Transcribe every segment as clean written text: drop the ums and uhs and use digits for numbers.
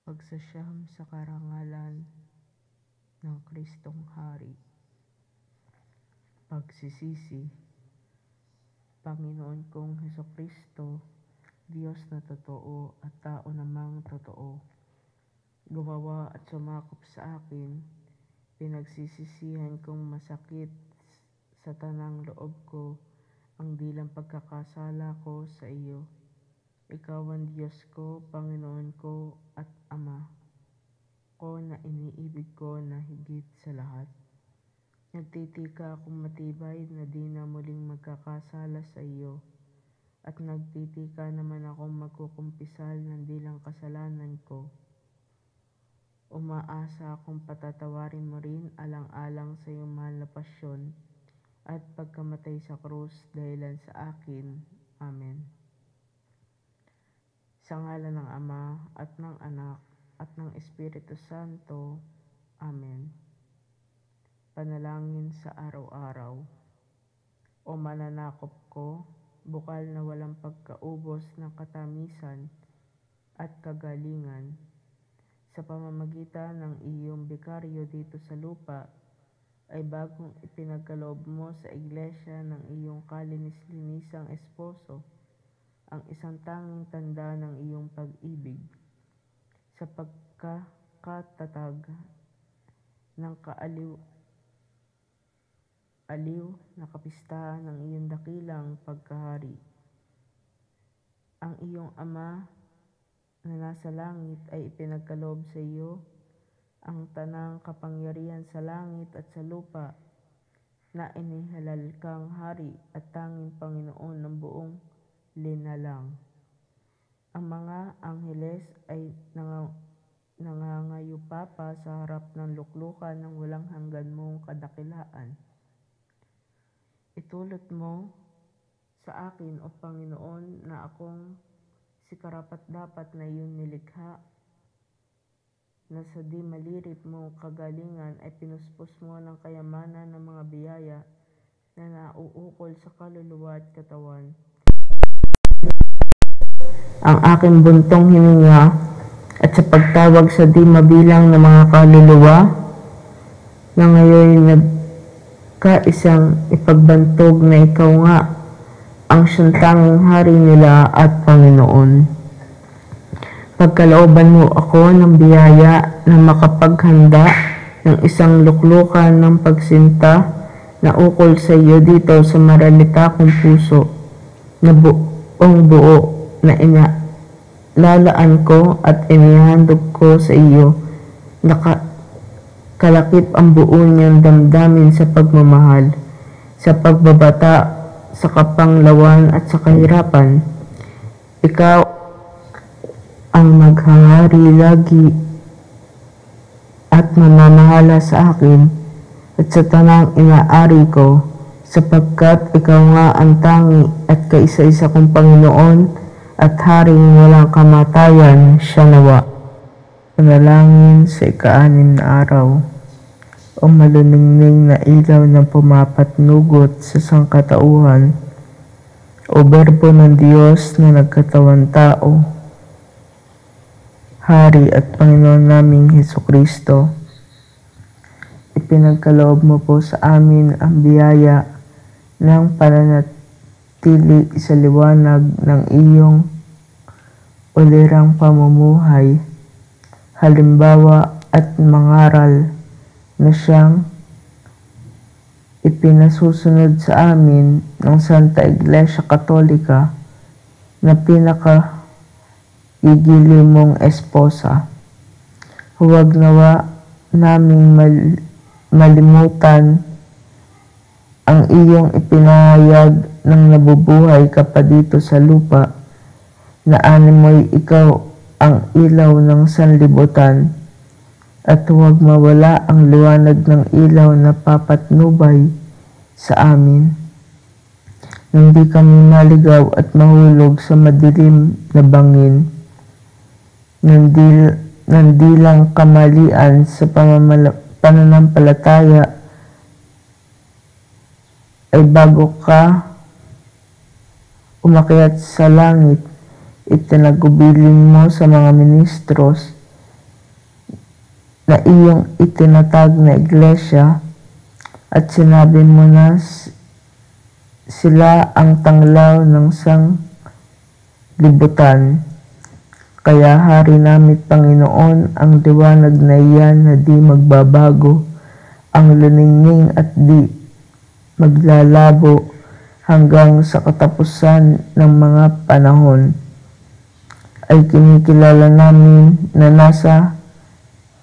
Pagsasyam sa karangalan ng Kristong Hari. Pagsisisi. Panginoon kong Hesukristo, Diyos na totoo at tao namang totoo, gumawa at sumakop sa akin, pinagsisisihan kong masakit sa tanang loob ko ang dilang pagkakasala ko sa iyo. Ikaw ang Diyos ko, Panginoon ko at Ama ko na iniibig ko na higit sa lahat. Nagtitika akong matibay na di na muling magkakasala sa iyo, at nagtitika naman akong magkukumpisal ng dilang kasalanan ko. Umaasa akong patatawarin mo rin alang-alang sa iyong mahal na pasyon at pagkamatay sa krus dahilan sa akin. Amen. Sa ngalan ng Ama at ng Anak at ng Espiritu Santo. Amen. Panalangin sa araw-araw. O mananakop ko, bukal na walang pagkaubos ng katamisan at kagalingan, sa pamamagitan ng iyong bikaryo dito sa lupa, ay bagong ipinagkaloob mo sa iglesia ng iyong kalinis-linisang esposo, ang isang tanging tanda ng iyong pag-ibig, sa pagkakatatag ng aliw na kapistahan ng iyong dakilang pagkahari. Ang iyong Ama na nasa langit ay ipinagkaloob sa iyo ang tanang kapangyarihan sa langit at sa lupa, na inihalal kang hari at tanging Panginoon ng buong linalang. Ang mga angheles ay nangangayupapa sa harap ng luklukan ng walang hanggan mong kadakilaan. Itulot mo sa akin, O Panginoon, na akong si karapat-dapat na iyong nilikha, na sa di malirip mong kagalingan ay pinuspos mo ng kayamanan ng mga biyaya na nauukol sa kaluluwa at katawan. Ang aking buntong hininga at sa pagtawag sa di mabilang na mga kaluluwa na ngayon nagkaisang ipagbantog na ikaw nga ang siyang tanging hari nila at Panginoon. Pagkalooban mo ako ng biyaya na makapaghanda ng isang luklukan ng pagsinta na ukol sa iyo dito sa maralita kong puso, na buong buo na lalaan ko at inihandog ko sa iyo, kalakip ang buo niyang damdamin sa pagmamahal, sa pagbabata, sa kapanglawan at sa kahirapan. Ikaw ang maghahari lagi at mamamahala sa akin at sa tanang inaari ko, sapagkat ikaw nga ang tangi at kaisa-isa kong Panginoon at haring walang kamatayan. Siya nawa. Panalangin sa ika-6 na araw. O maluningning na ilaw na pumapatnugot sa sangkatauhan, o Berbo ng Diyos na nagkatawan tao, Hari at Panginoon naming Hesukristo, ipinagkaloob mo po sa amin ang biyaya ng pananatili sa liwanag ng iyong ulirang pamumuhay, halimbawa at mangaral na siyang ipinasusunod sa amin ng Santa Iglesia Katolika na pinakagigili mong esposa. Huwag nawa naming malimutan ang iyong ipinahayag ng nabubuhay ka pa dito sa lupa, na animoy ikaw ang ilaw ng sanlibutan, at huwag mawala ang liwanag ng ilaw na papatnubay sa amin. Hindi kami maligaw at mahulog sa madilim na bangin, nandi lang kamalian sa pananampalataya, ay bago ka umakyat sa langit, itinagubilin mo sa mga ministros na iyong itinatag na iglesia at sinabi mo na sila ang tanglaw ng sanglibutan. Kaya Hari namin Panginoon, ang liwanag na iyan na di magbabago, ang luningning at di maglalabo hanggang sa katapusan ng mga panahon, ay kinikilala namin na nasa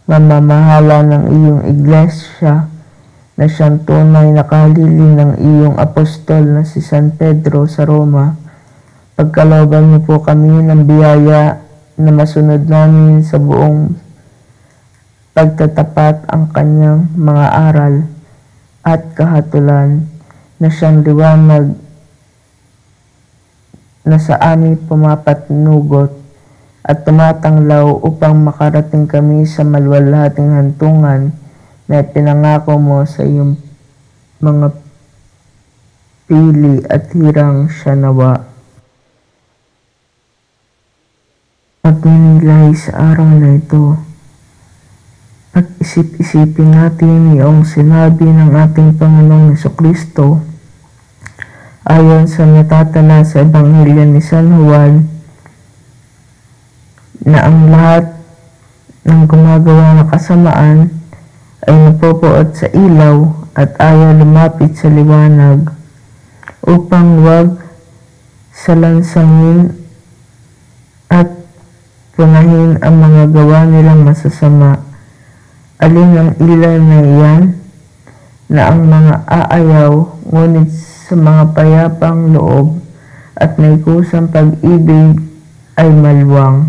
mamamahala ng iyong iglesia na siyang tunay na kahalili ng iyong apostol na si San Pedro sa Roma. Pagkalooban niyo po kami ng biyaya na masunod namin sa buong pagtatapat ang kanyang mga aral at kahatulan na siyang liwanag na sa amin pumapatnugot at tumatanglaw upang makarating kami sa maluwalhating hantungan na pinangako mo sa iyong mga pili at hirang siya nawa. At ninilahi sa araw na ito, pag-isip-isipin natin yung sinabi ng ating Panginoong Jesucristo ayon sa natatala sa Ebanghelyo ni San Juan na ang lahat ng gumagawa ng kasamaan ay napopoot sa ilaw at ayaw lumapit sa liwanag upang wag salansangin at punahin ang mga gawa nilang masasama. Alin ang ilaw na iyan na ang mga aayaw ngunit sa mga payapang loob at may kusang pag-ibig ay malwang.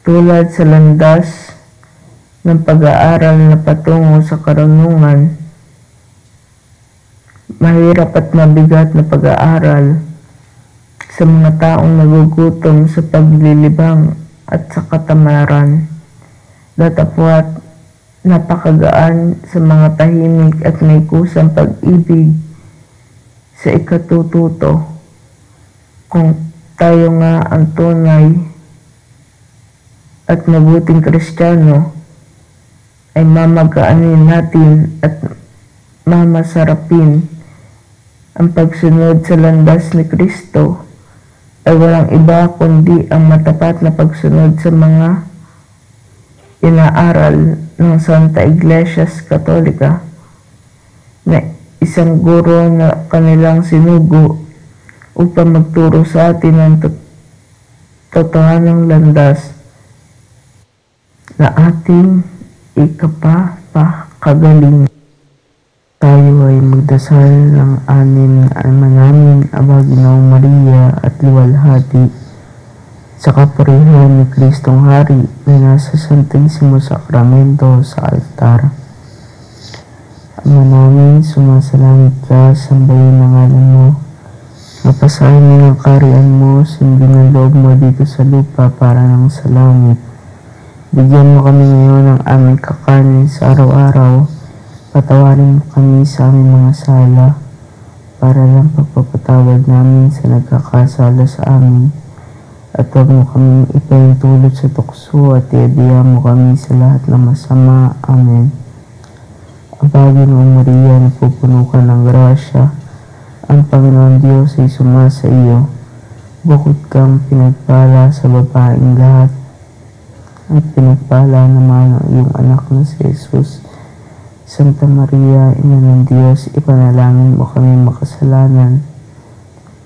Tulad sa landas ng pag-aaral na patungo sa karunungan, mahirap at mabigat na pag-aaral sa mga taong nagugutom sa paglilibang at sa katamaran. Datapwat napakagaan sa mga tahimik at may kusang pag-ibig sa ikatututo. Kung tayo nga ang tunay at mabuting Kristiyano, ay mamagaanin natin at mamasarapin ang pagsunod sa landas ni Kristo ay walang iba kundi ang matapat na pagsunod sa mga inaaral ng Santa Iglesia Katolika na isang guro na kanilang sinugo upang magturo sa atin ng totohanang landas na ating ikapapakagaling. Tayo ay magdasal ng anim na alma namin, Aba Ginoong Maria at luwalhati sa kapurihan ni Kristong Hari na nasa Santisimo Sakramento sa altar. Ama namin, sumasalangit ka, sambahin ang ngalan mo, mapasahin mo ang kaharian mo, sundin ang loob mo dito sa lupa para ng sa langit. Bigyan mo kami ngayon ng aming kakanin sa araw-araw. Patawarin mo kami sa aming mga sala para lang pagpapatawad namin sa nagkakasala sa amin. At huwag mo kami ipahintulot sa tukso at iadiya mo kami sa lahat ng masama. Amen. Aba Ginoong Maria, napupuno ka ng grasya. Ang Panginoon Diyos ay sumasa iyo. Bukod kang pinagpala sa babaeng lahat. At pinagpala naman ang iyong anak na si Jesus. Santa Maria, Ina ng Diyos, ipanalangin mo kami makasalanan,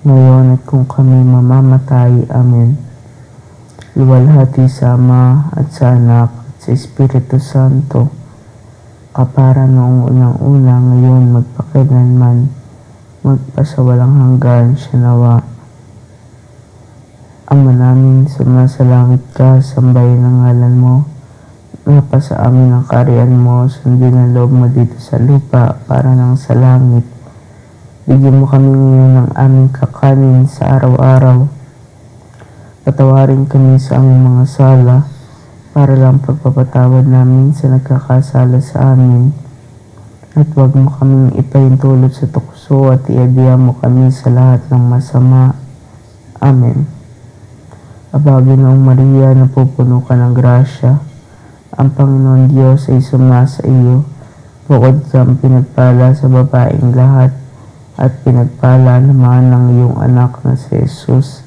ngayon at kung kami mamamatay. Amen. Luwalhati sa Ama at sa Anak at sa Espiritu Santo, kapara noong unang-una, ngayon magpakailanman, magpasawalang hanggan siya nawa. Ama namin, sumasalangit ka, sambahin ang ngalan mo. Mapasa amin ang kaharian mo, sundin ang loob mo dito sa lupa para ng sa langit. Bigyan mo kami ngayon ng aming kakanin sa araw-araw. Patawarin kami sa aming mga sala para lang pagpapatawad namin sa nagkakasala sa amin. At huwag mo kaming ipahintulot sa tukso at iadiya mo kami sa lahat ng masama. Amen. Aba Ginoong Maria, napupuno ka ng grasya. Ang Panginoon Diyos ay sumasa iyo. Bukod kang pinagpala sa babaeng lahat, at pinagpala naman ng iyong anak na si Jesus.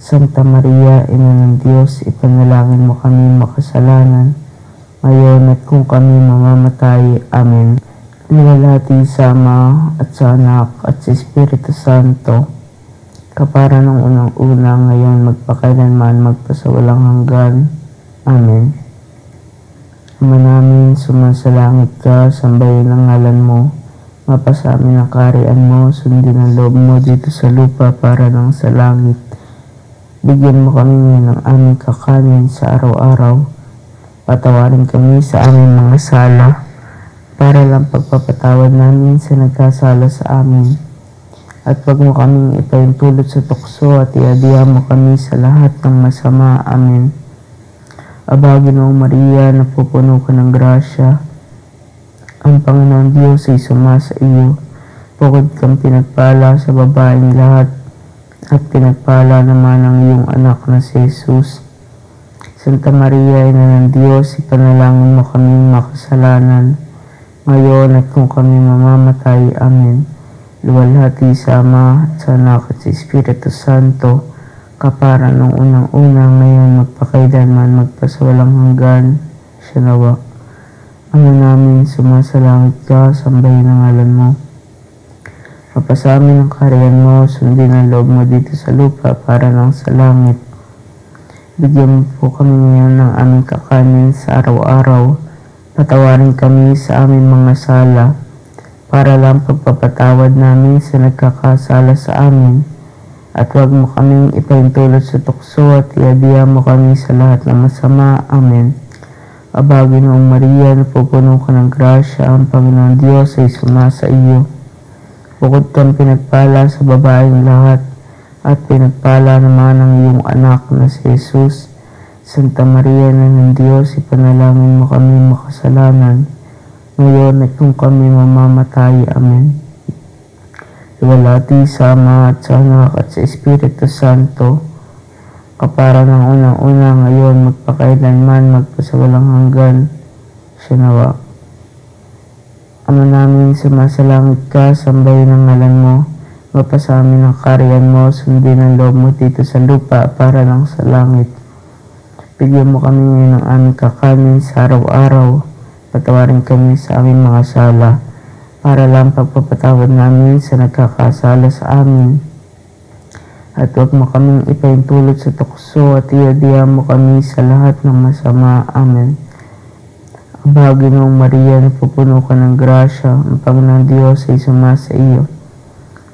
Santa Maria, Ina ng Diyos, ipanalangin mo kami makasalanan, ngayon at kung kami mamamatay. Amen. Luwalhati sa Ama at sa Anak at sa Espiritu Santo, kapara ng unang-una, ngayon, magpakailanman, magpasawalang hanggan. Amen. Ama namin, sumasalangit ka, sambahin ang ngalan mo, mapasa amin ang kaharian mo, sundin ang loob mo dito sa lupa para ng sa langit. Bigyan mo kami ngayon ng aming kakanin sa araw-araw. Patawarin kami sa aming mga sala, para lang pagpapatawad namin sa nagkasala sa amin. At huwag mo kaming ipahintulot sa tukso at iadihan mo kami sa lahat ng masama. Amen. Aba, Ginoong Maria, napupuno ka ng grasya. Ang Panginoon Diyos ay sumasa iyo. Bukod kang pinagpala sa babaeng lahat, at pinagpala naman ang iyong anak na si Jesus. Santa Maria, Ina ng Diyos, ipanalangin mo kaming makasalanan, ngayon at kung kami mamamatay. Amen. Luwalhati sa Ama at sa Anak at sa Espiritu Santo, kapara nung unang-una, ngayon, magpakailanman, magpasawalang hanggan. Siya nawa. Ama namin, sumasalangit ka, sambahin ang ngalan mo. Mapasa amin ang kaharian mo, sundin ang loob mo dito sa lupa para ng sa langit. Bigyan mo po kami ngayon ng aming kakanin sa araw-araw. Patawarin kami sa aming mga sala, para lang pagpapatawad namin sa nagkakasala sa amin. At huwag mo kaming ipahintulot sa tukso at iadihan mo kami sa lahat ng masama. Amen. Aba, Ginoong Maria, napupuno ka ng grasya, ang Panginoon Diyos ay sumasa iyo. Bukod kang pinagpala sa babaeng lahat, at pinagpala naman ang iyong anak na si Jesus. Santa Maria, Ina ng Diyos, ipanalangin mo kami makasalanan, ngayon at kung kami mamamatay. Amen. Luwalhati sa Ama at sa Anak at sa Espiritu Santo, kapara ng unang-una, ngayon, magpakailanman, magpasawalang hanggan. Siya nawa. Ama namin, sumasalangit ka, sambahin ang ngalan mo, mapasa amin ang kaharian mo, sundin ang loob mo dito sa lupa para ng sa langit. Bigyan mo kami ngayon ng aming kakanin sa araw-araw. Patawarin kami sa aming mga sala, para lang pagpapatawad namin sa nagkakasala sa amin. At huwag mo kaming ipahintulot sa tukso at iadihan mo kami sa lahat ng masama. Amen. Aba, Ginoong Maria, napupuno ka ng grasya, ang Panginoon Diyos ay sumasa iyo.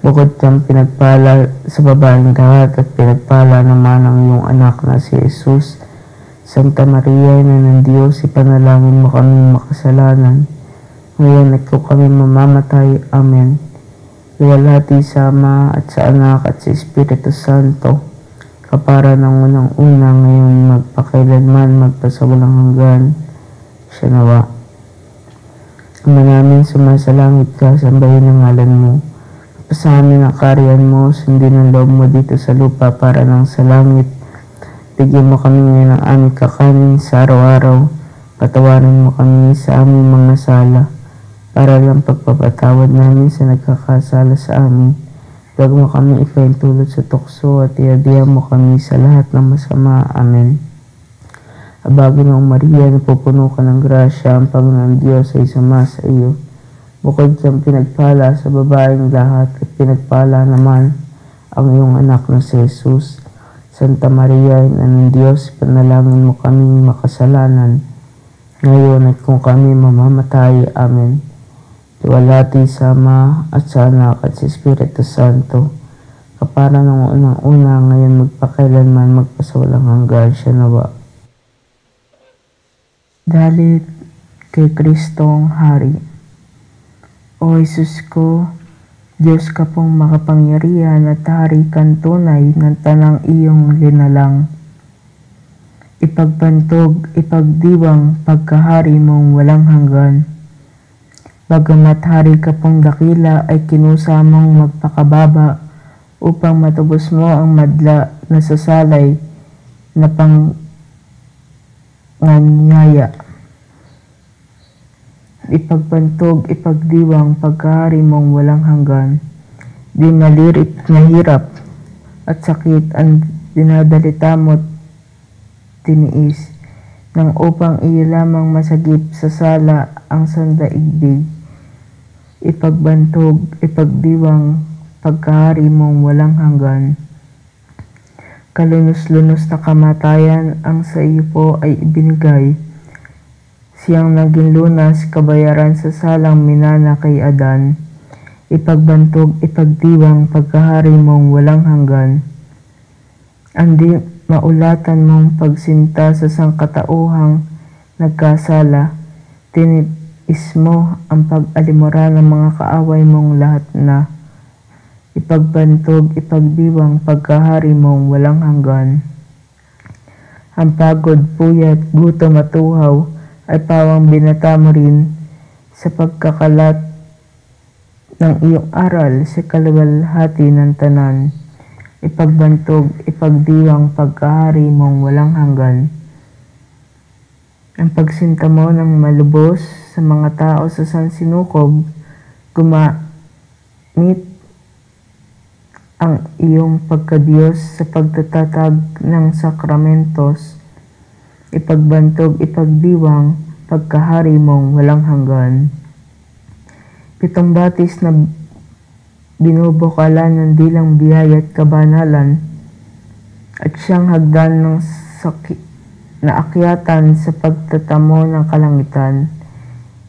Bukod kang pinagpala sa babaeng lahat, at pinagpala naman ang iyong anak na si Jesus. Santa Maria, Ina ng Diyos, ipanalangin mo kaming makasalanan, ngayon at kung kami mamamatay. Amen. Luwalhati sa Ama at sa Anak at sa Espiritu Santo, kapara ng unang-una, ngayon, magpakailanman, magpasawalang hanggan. Siya nawa. Ama namin, sumasalangit ka, sambahin ang ngalan mo. Mapasa amin ang kaharian mo, sundin ang loob mo dito sa lupa para ng sa langit. Bigyan mo kami ngayon ng aming kakanin sa araw-araw. Patawarin mo kami sa aming mga sala, para lang pagpapatawad namin sa nagkakasala sa amin. Huwag mo kami ipahintulot sa tukso at iadihan mo kami sa lahat ng masama. Amen. Aba, Ginoong Maria, napupuno ka ng grasya, ang Panginoon Diyos ay sumasa iyo. Bukod kang pinagpala sa babaeng lahat, at pinagpala naman ang iyong anak na si Jesus. Santa Maria, Ina ng Diyos, panalangin mo kaming makasalanan, ngayon at kung kami mamamatay. Amen. Luwalhati sa Ama at sa Anak at sa Espiritu Santo, kapara ng unang-una, ngayon, magpakailanman, magpasawalang hanggan. Siya nawa. Dalit kay Kristong Hari. O Jesus ko, Diyos ka pong makapangyarihan at hari kang tunay ng tanang iyong linalang. Ipagpantog, ipagdiwang pagkahari mong walang hanggan. Bagamat hari ka pong dakila ay kinusa mong magpakababa upang matubos mo ang madla na sasalay na panganyaya. Ipagbantog, ipagdiwang pagkahari mong walang hanggan. Di malirit na hirap at sakit ang dinadalita mo't tiniis, nang upang iyo lamang masagip sa sala ang sandaigdig. Ipagbantog, ipagdiwang pagkahari mong walang hanggan. Kalunos-lunos na kamatayan ang sa iyo po ay ibinigay. Siyang naging lunas, kabayaran sa salang minana kay Adan. Ipagbantog, ipagdiwang pagkahari mong walang hanggan. Andi maulatan mong pagsinta sa sangkatauhang nagkasala, tiniis mo ang pag-alimura ng mga kaaway mong lahat na. Ipagbantog, ipagdiwang pagkahari mong walang hanggan. Ang pagod, puyat, gutom at uhaw ay pawang binata mo rin sa pagkakalat ng iyong aral sa kaluwalhati ng tanan. Ipagbantog, ipagdiwang pagkahari mong walang hanggan. Ang pagsinta mo ng malubos sa mga tao sa sansinukob, gumamit ang iyong pagkadiyos sa pagtatatag ng sakramentos. Ipagbantog, ipagdiwang pagkahari mong walang hanggan. Pitong batis na binubukalan ng dilang biyaya at kabanalan, at siyang hagdan ng naakyatan sa pagtatamo ng kalangitan.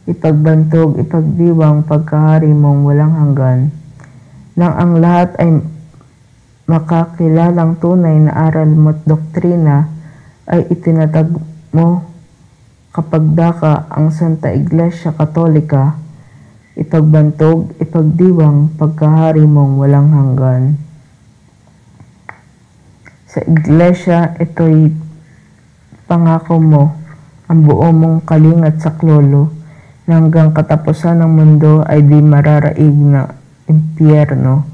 Ipagbantog, ipagdiwang pagkahari mong walang hanggan. Nang ang lahat ay makakilalang tunay na aral mo't doktrina, ay itinatag mo kapag daka ang Santa Iglesia Katolika. Ipagbantog, ipagdiwang pagkahari mong walang hanggan. Sa Iglesia, ito'y pangako mo ang buo mong kalingat saklolo na hanggang katapusan ng mundo ay di mararaig na impyerno.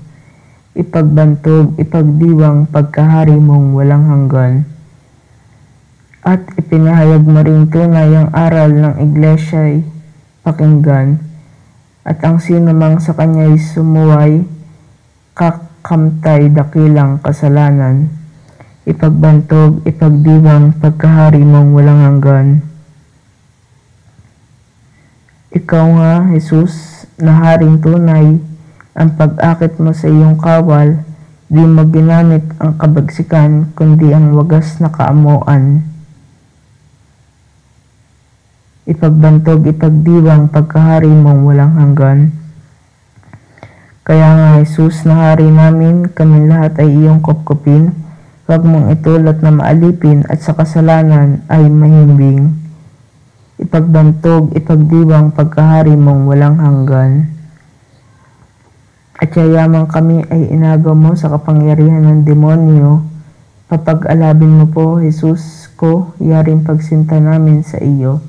Ipagbantog, ipagdiwang pagkahari mong walang hanggan. At ipinahayag mo rin tunay ang aral ng Iglesia'y pakinggan, at ang sino mang sa kanya'y sumuway, kakamtay dakilang kasalanan. Ipagbantog, ipagdiwang pagkahari mong walang hanggan. Ikaw nga, Jesus, na haring tunay, ang pag-akit mo sa iyong kawal, di mo ginamit ang kabagsikan, kundi ang wagas na kaamuan. Ipagbantog, ipagdiwang pagkahari mong walang hanggan. Kaya nga, Jesus, na hari namin, kami lahat ay iyong kupkupin. Huwag mong itulot na maalipin at sa kasalanan ay mahimbing. Ipagbantog, ipagdiwang pagkahari mong walang hanggan. At yayamang kami ay inagaw mo sa kapangyarihan ng demonyo. Papag-alabin mo po, Jesus ko, yaring pagsinta namin sa iyo.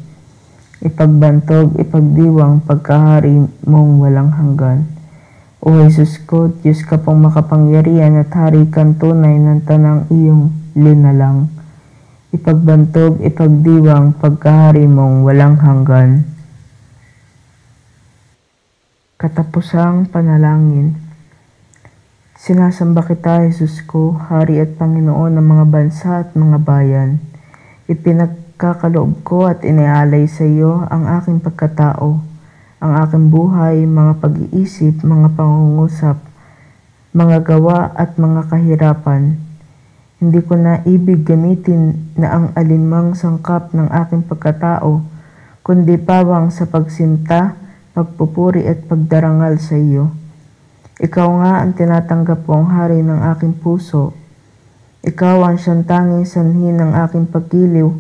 Ipagbantog, ipagdiwang pagkahari mong walang hanggan. O Jesus ko, Diyos ka pong makapangyarihan at hari kang tunay ng tanang iyong linalang. Ipagbantog, ipagdiwang pagkahari mong walang hanggan. Katapusang panalangin. Sinasamba kita, Jesus ko, Hari at Panginoon ng mga bansa at mga bayan. Ipinagkakaloob ko at inialay sa iyo ang aking pagkatao, ang aking buhay, mga pag-iisip, mga pangungusap, mga gawa at mga kahirapan. Hindi ko na ibig gamitin na ang alinmang sangkap ng aking pagkatao, kundi pawang sa pagsinta, pagpupuri at pagdarangal sa iyo. Ikaw nga ang tinatanggap kong hari ng aking puso. Ikaw ang siyang tanging sanhi ng aking pagkiliw,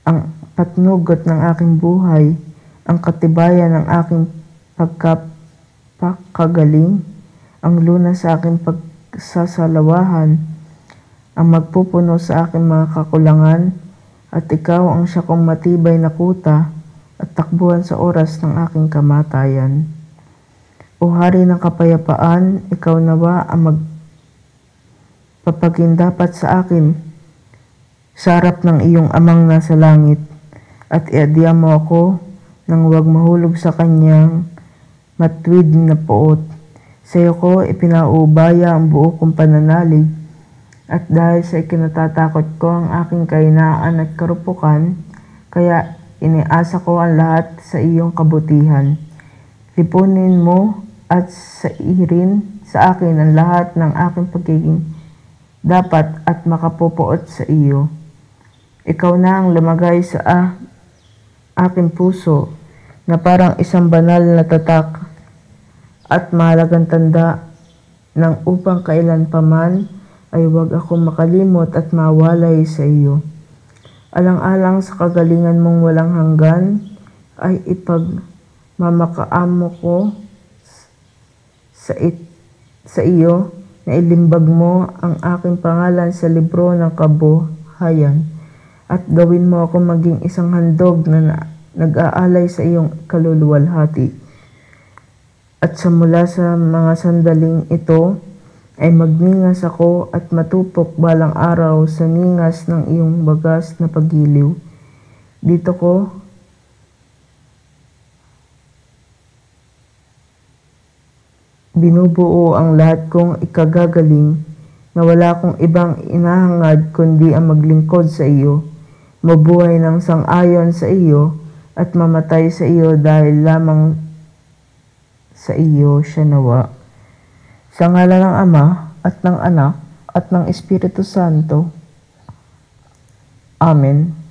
ang patnugot ng aking buhay, ang katibayan ng aking pagkapakagaling, ang lunas sa aking pagsasalawahan, ang magpupuno sa aking mga kakulangan, at ikaw ang siya kong matibay na kuta at takbuhan sa oras ng aking kamatayan. O Hari ng kapayapaan, ikaw nawa ang magpapagindapat sa akin sa harap ng iyong amang nasa langit, at iadya mo ako nang huwag mahulog sa kanyang matwid na poot. Sa iyo ko ipinaubaya ang buo kong pananalig, at dahil sa ikinatatakot ko ang aking kahinaan at karupukan, kaya iniasa ko ang lahat sa iyong kabutihan. Lipunin mo at sairin sa akin ang lahat ng aking pagiging dapat at makapupuot sa iyo. Ikaw na ang lumagay sa aking puso na parang isang banal na tatak at mahalagang tanda ng upang kailan paman ay huwag akong makalimot at mawalay sa iyo. Alang-alang sa kagalingan mong walang hanggan ay ipagmamakaamo ko sa iyo na ilimbag mo ang aking pangalan sa libro ng kabuhayan at gawin mo ako maging isang handog na nag-aalay sa iyong kaluluwalhati. At sa mula sa mga sandaling ito ay magningas ako at matupok balang araw sa ningas ng iyong bagas na pagiliw. Dito ko binubuo ang lahat kong ikagagaling na wala kong ibang inahangad kundi ang maglingkod sa iyo, mabuhay ng sang-ayon sa iyo at mamatay sa iyo dahil lamang sa iyo siya nawa. Sa ngalan ng Ama at ng Anak at ng Espiritu Santo. Amen.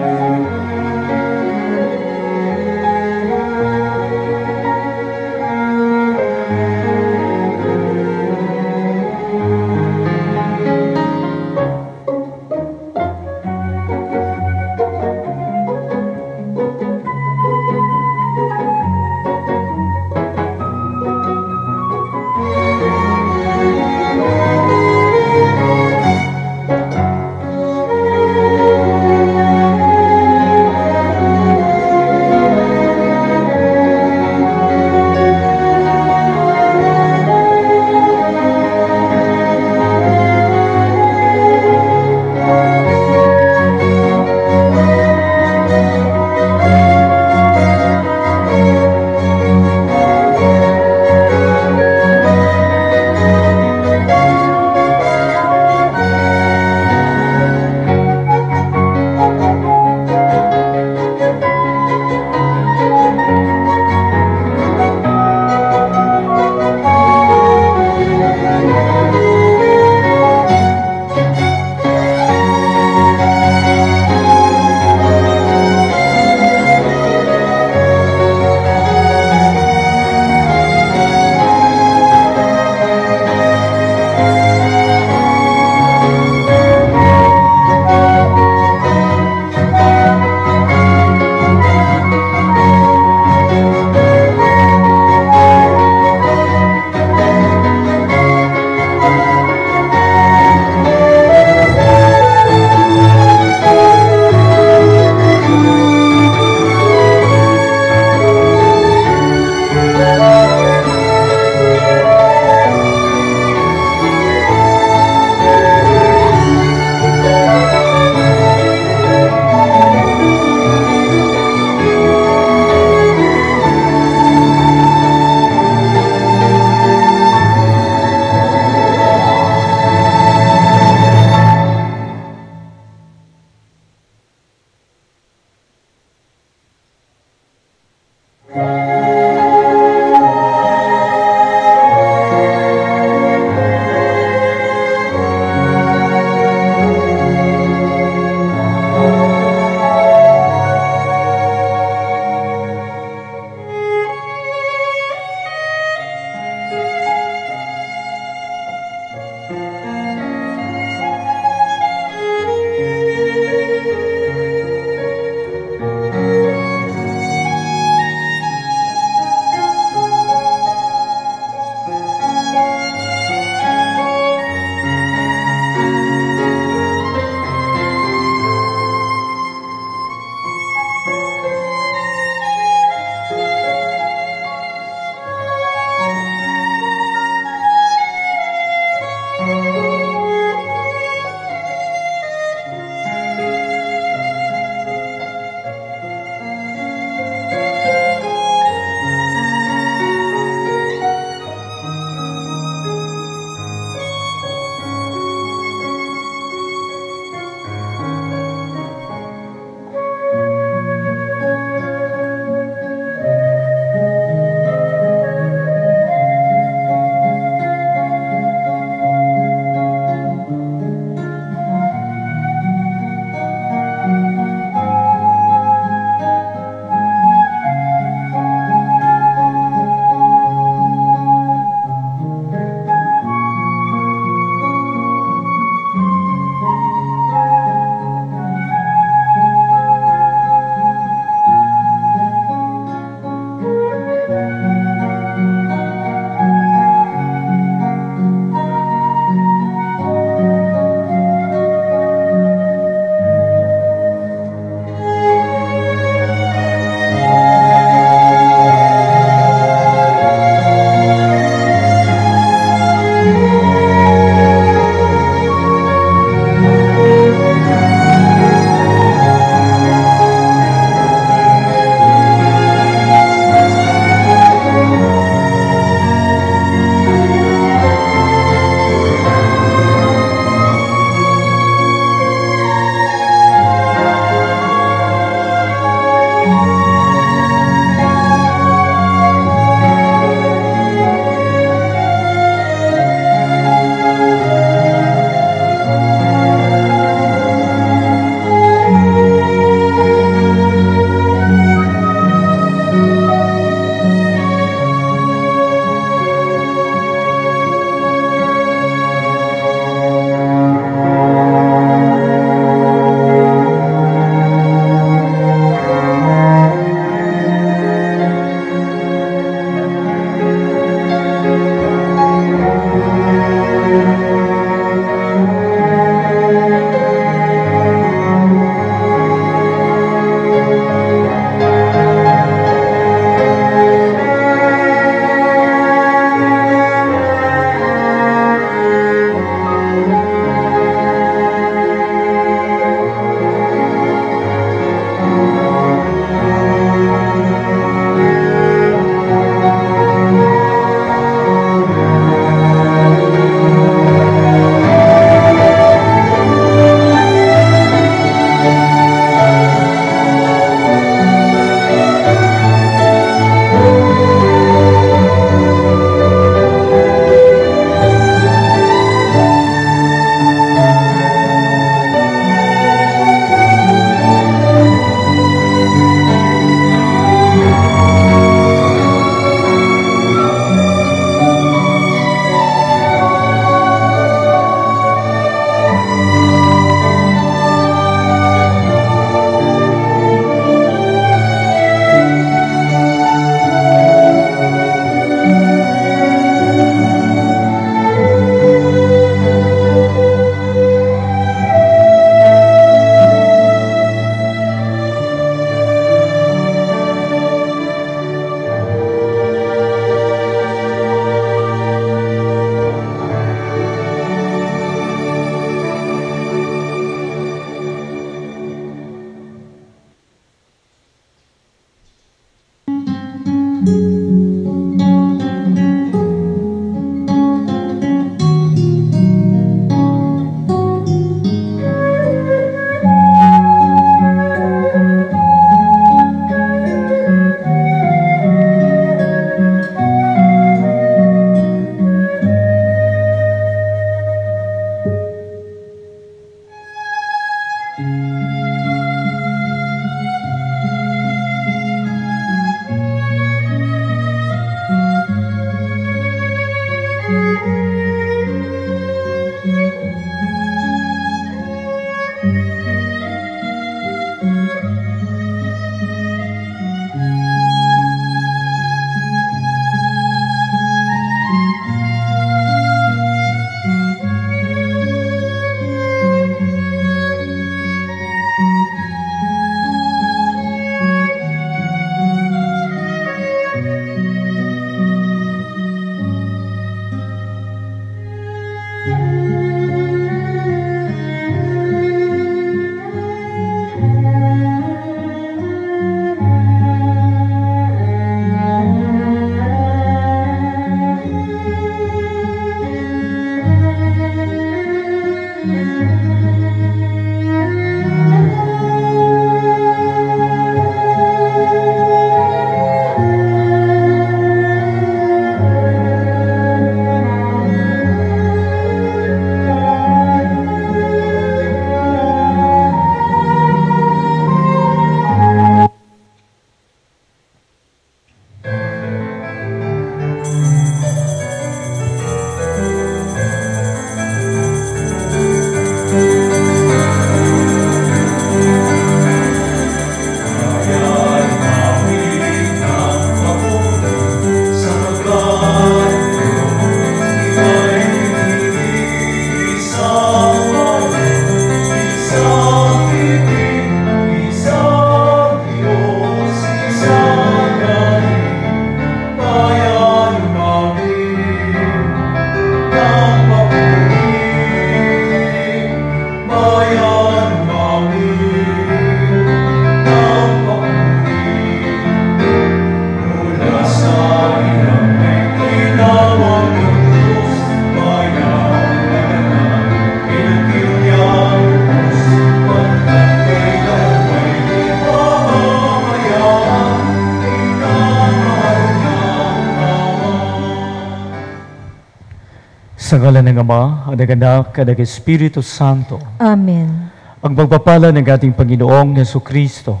Sa ngalan ng Ama, at ng Anak, at ng Espiritu Santo. Amen. Ang pagpapala ng ating Panginoong Jesucristo,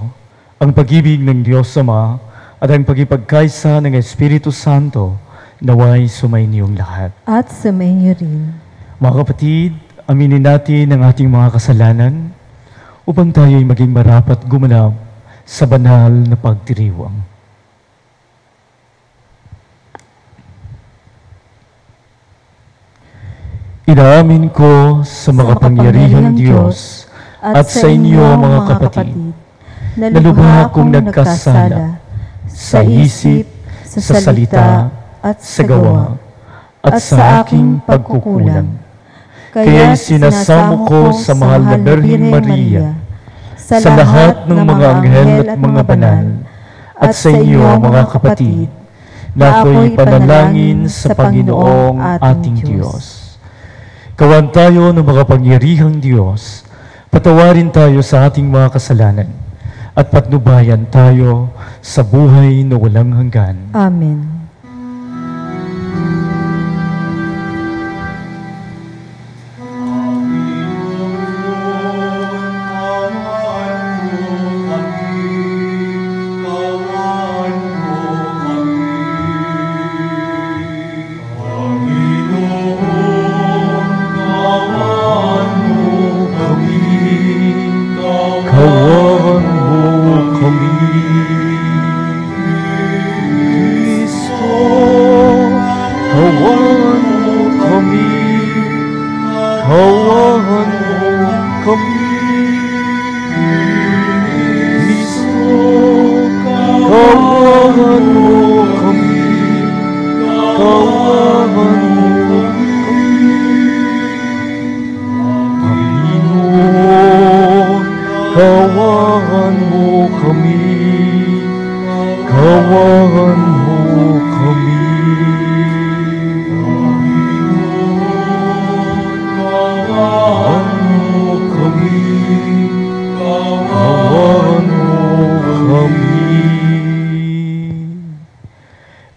ang pag-ibig ng Diyos Ama, at ang pagkipagkaisa ng Espiritu Santo, naway sumaininyong lahat. At sumainyo rin. Mga kapatid, aminin natin ang ating mga kasalanan upang tayo'y maging marapat gumanap sa banal na pagdiriwang. Inaamin ko sa makapangyarihang Diyos at sa inyo mga kapatid, na lubha akong nagkasala sa isip, sa salita, at sa gawa, at sa aking pagkukulang. Kaya sinasamo ko sa mahal na Birheng Maria, sa lahat ng mga anghel at mga banal, at sa inyo mga kapatid, na ako'y panalangin sa Panginoong ating Diyos. Kawan tayo ng makapangyarihang Diyos, patawarin tayo sa ating mga kasalanan, at patnubayan tayo sa buhay na walang hanggan. Amen.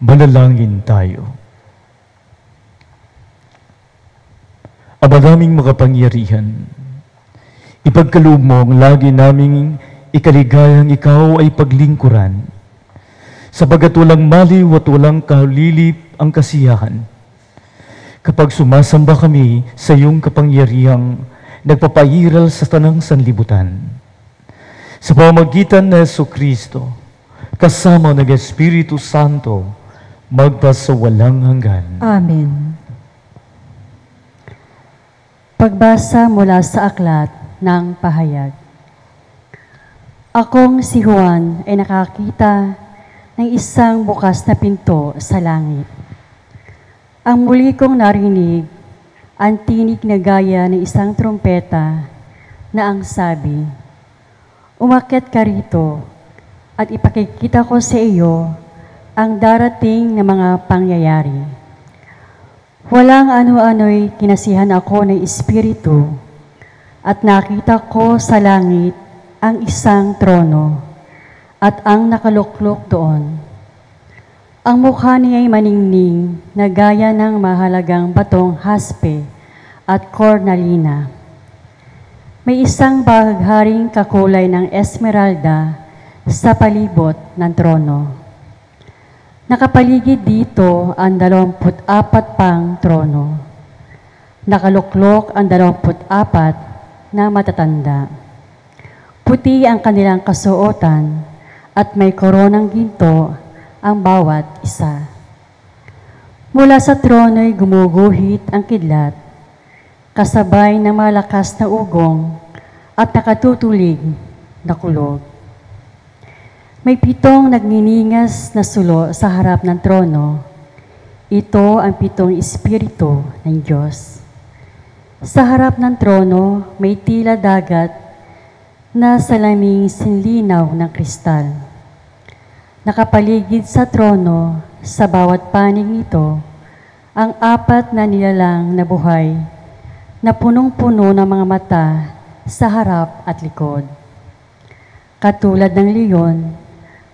Manalangin tayo. Ama naming makapangyarihan, ipagkaloob mo ang lagi naming ikaligayang ikaw ay paglingkuran, sapagat walang maliw at walang kalilip ang kasiyahan. Kapag sumasamba kami sa iyong kapangyarihang nagpapairal sa tanang sanlibutan, sa pamamagitan ng Jesucristo, kasama ng Espiritu Santo, magpasawalang hanggan. Amen. Pagbasa mula sa aklat ng pahayag. Akong si Juan ay nakakita ng isang bukas na pinto sa langit. Ang muli kong narinig, ang tinig na gaya ng isang trompeta na ang sabi, "Umakyat ka rito at ipakikita ko sa iyo ang darating na mga pangyayari." Walang ano-ano'y kinasihan ako ng Espiritu at nakita ko sa langit ang isang trono at ang nakaluklok doon. Ang mukha niya ay maningning na gaya ng mahalagang batong haspe at cornalina. May isang bagharing kakulay ng esmeralda sa palibot ng trono. Nakapaligid dito ang 24 pang trono. Nakaluklok ang 24 na matatanda. Puti ang kanilang kasuotan at may koronang ginto ang bawat isa. Mula sa trono'y gumuguhit ang kidlat, kasabay ng malakas na ugong at nakatutulig na kulog. May 7 nagniningas na sulo sa harap ng trono. Ito ang 7 Espiritu ng Diyos. Sa harap ng trono, may tila dagat na salaming sinlinaw ng kristal. Nakapaligid sa trono, sa bawat panig nito, ang 4 na nilalang na buhay na punong-puno ng mga mata sa harap at likod. Katulad ng leon,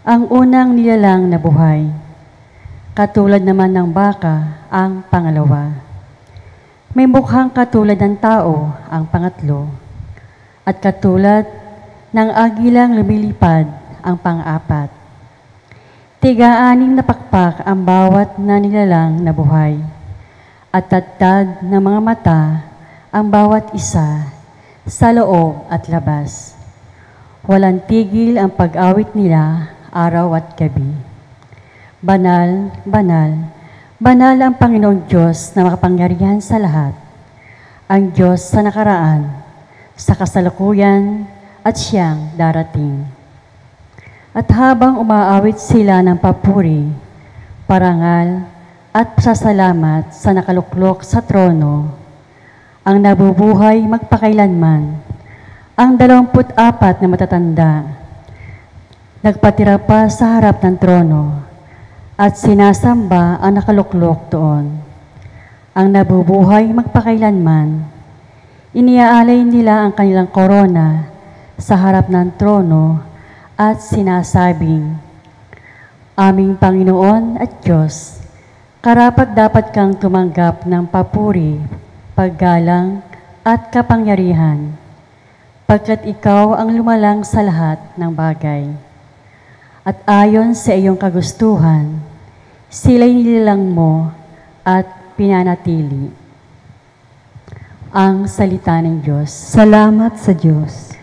ang unang nilalang na buhay. Katulad naman ng baka ang pangalawa. May mukhang katulad ng tao ang pangatlo, at katulad ng agilang lumilipad ang pang-apat. Tiga-anim na pakpak ang bawat nanilalang na buhay, at tatad ng mga mata ang bawat isa sa loob at labas. Walang tigil ang pag-awit nila araw at gabi. Banal, banal, banal ang Panginoong Diyos na makapangyarihan sa lahat. Ang Diyos sa nakaraan, sa kasalukuyan, at siyang darating. At habang umaawit sila ng papuri, parangal, at pasasalamat sa nakaluklok sa trono, ang nabubuhay magpakailanman, ang 24 na matatanda, nagpatira pa sa harap ng trono, at sinasamba ang nakaluklok doon. Ang nabubuhay magpakailanman, iniaalay nila ang kanilang korona sa harap ng trono, at sinasabing, Aming Panginoon at Diyos, karapat dapat kang tumanggap ng papuri, paggalang at kapangyarihan, pagkat ikaw ang lumalang sa lahat ng bagay. At ayon sa iyong kagustuhan, sila'y nilalang mo at pinanatili. Ang salita ng Diyos. Salamat sa Diyos.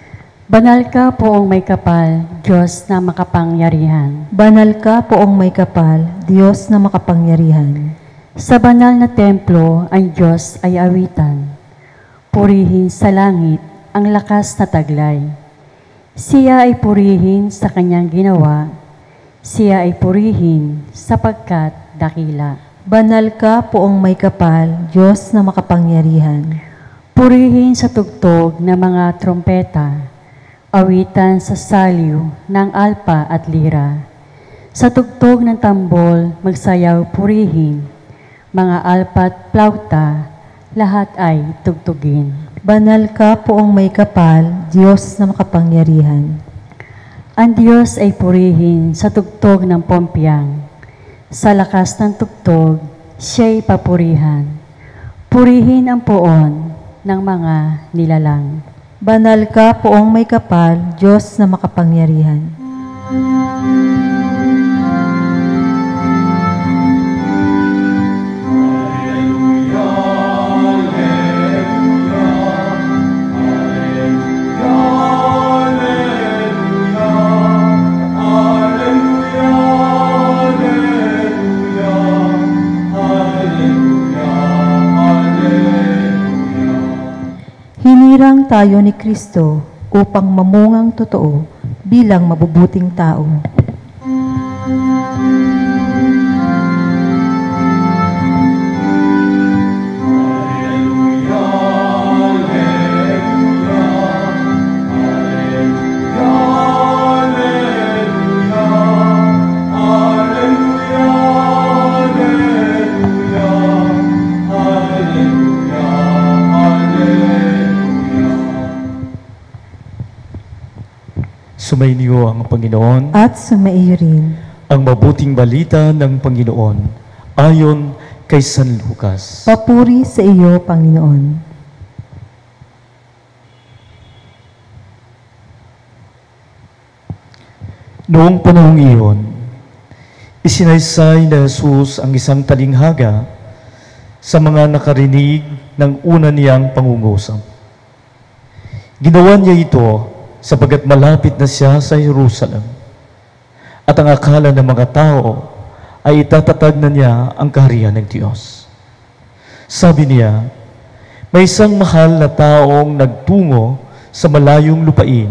Banal ka poong may kapal, Diyos na makapangyarihan. Banal ka poong may kapal, Diyos na makapangyarihan. Sa banal na templo, ang Diyos ay awitan. Purihin sa langit ang lakas na taglay. Siya ay purihin sa kanyang ginawa. Siya ay purihin sapagkat dakila. Banal ka poong may kapal, Diyos na makapangyarihan. Purihin sa tugtog ng mga trompeta. Awitan sa saliw ng alpa at lira. Sa tugtog ng tambol, magsayaw purihin. Mga alpa at plauta, lahat ay tugtugin. Banal ka poong may kapal, Diyos na makapangyarihan. Ang Diyos ay purihin sa tugtog ng pompiyang. Sa lakas ng tugtog, siya'y papurihan. Purihin ang poon ng mga nilalang. Banal ka poong may kapal, Diyos na makapangyarihan. Hinirang tayo ni Kristo upang mamungang totoo bilang mabubuting tao. Sumainyo ang Panginoon At sumaiyo rin. ang mabuting balita ng Panginoon ayon kay San Lucas. Papuri sa iyo, Panginoon. Noong panahong iyon, isinaysay na Jesus ang isang talinghaga sa mga nakarinig ng una niyang pangungusap. Ginawa niya ito sapagat malapit na siya sa Jerusalem, at ang akala ng mga tao ay itatatag na niya ang kaharian ng Diyos. Sabi niya, may isang mahal na taong nagtungo sa malayong lupain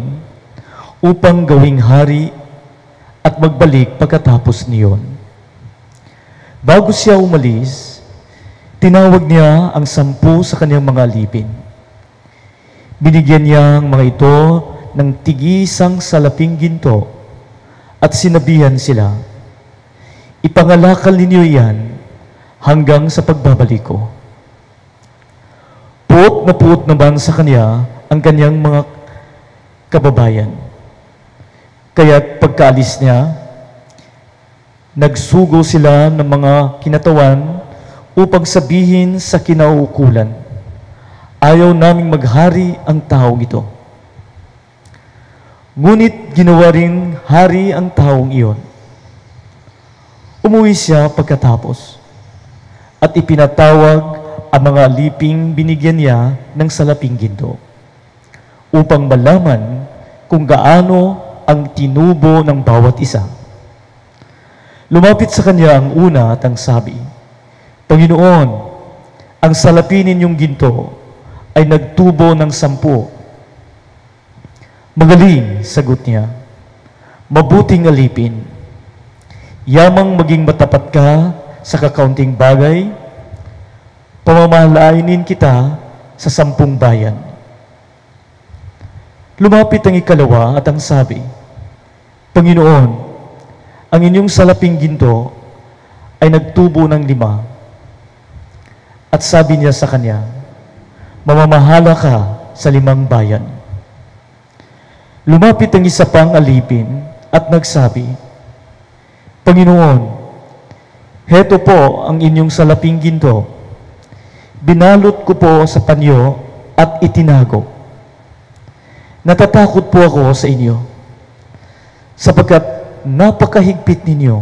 upang gawing hari at magbalik pagkatapos niyon. Bago siya umalis, tinawag niya ang 10 sa kanyang mga alipin. Binigyan niya ang mga ito ng tigisang salaping ginto at sinabihan sila, ipangalakal ninyo iyan hanggang sa pagbabalik ko. Puot na puot naman sa kanya ang kanyang mga kababayan. Kaya't pagkaalis niya, nagsugo sila ng mga kinatawan upang sabihin sa kinauukulan, Ayaw naming maghari ang taong ito. Ngunit ginawa ring hari ang taong iyon. Umuwi siya pagkatapos at ipinatawag ang mga aliping binigyan niya ng salaping ginto upang malaman kung gaano ang tinubo ng bawat isa. Lumapit sa kanya ang una at ang sabi, "Panginoon, ang salapi ninyong ginto ay nagtubo ng 10. "Magaling," sagot niya, "mabuting alipin. Yamang maging matapat ka sa kakaunting bagay, pamamahalainin kita sa 10 bayan." Lumapit ang ikalawa at ang sabi, "Panginoon, ang inyong salaping ginto ay nagtubo ng 5. At sabi niya sa kanya, "Mamamahala ka sa 5 bayan." Lumapit ang isa pang alipin at nagsabi, "Panginoon, heto po ang inyong salaping ginto. Binalot ko po sa panyo at itinago. Natatakot po ako sa inyo, sapagkat napakahigpit ninyo.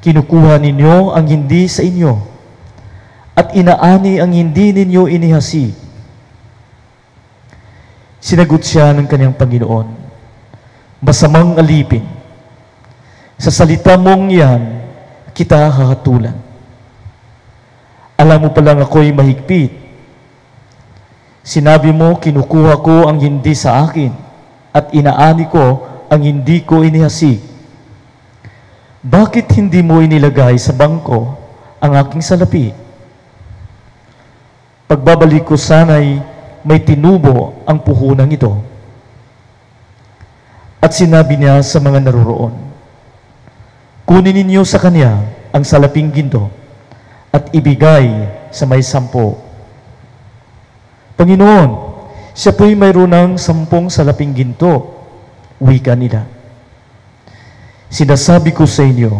Kinukuha ninyo ang hindi sa inyo, at inaani ang hindi ninyo inihasi." Sinagot siya ng kanyang Panginoon, "Masamang alipin, sa salita mong yan, kita hahatulan. Alam mo palang ako'y mahigpit. Sinabi mo, kinukuha ko ang hindi sa akin, at inaani ko ang hindi ko inihasi. Bakit hindi mo inilagay sa bangko ang aking salapi? Pagbabalik ko sana'y may tinubo ang puhunang ito." At sinabi niya sa mga naroroon, "Kunin ninyo sa kanya ang salaping ginto at ibigay sa may 10. "Panginoon, siya po'y mayroon ng 10 salaping ginto," wika nila. "Sinasabi ko sa inyo,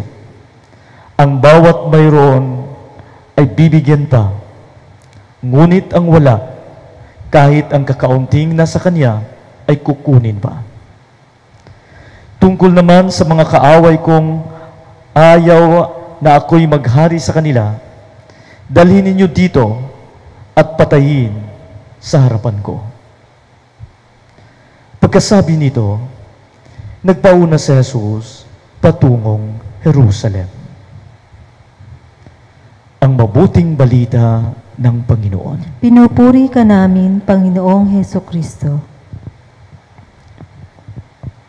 ang bawat mayroon ay bibigyan pa, ngunit ang wala, kahit ang kakaunting nasa kanya, ay kukunin pa. Tungkol naman sa mga kaaway kong ayaw na ako'y maghari sa kanila, dalhin ninyo dito at patayin sa harapan ko." Pagkasabi nito, nagpauna si Jesus patungong Jerusalem. Ang mabuting balita ng Panginoon. Pinupuri ka namin, Panginoong Hesukristo.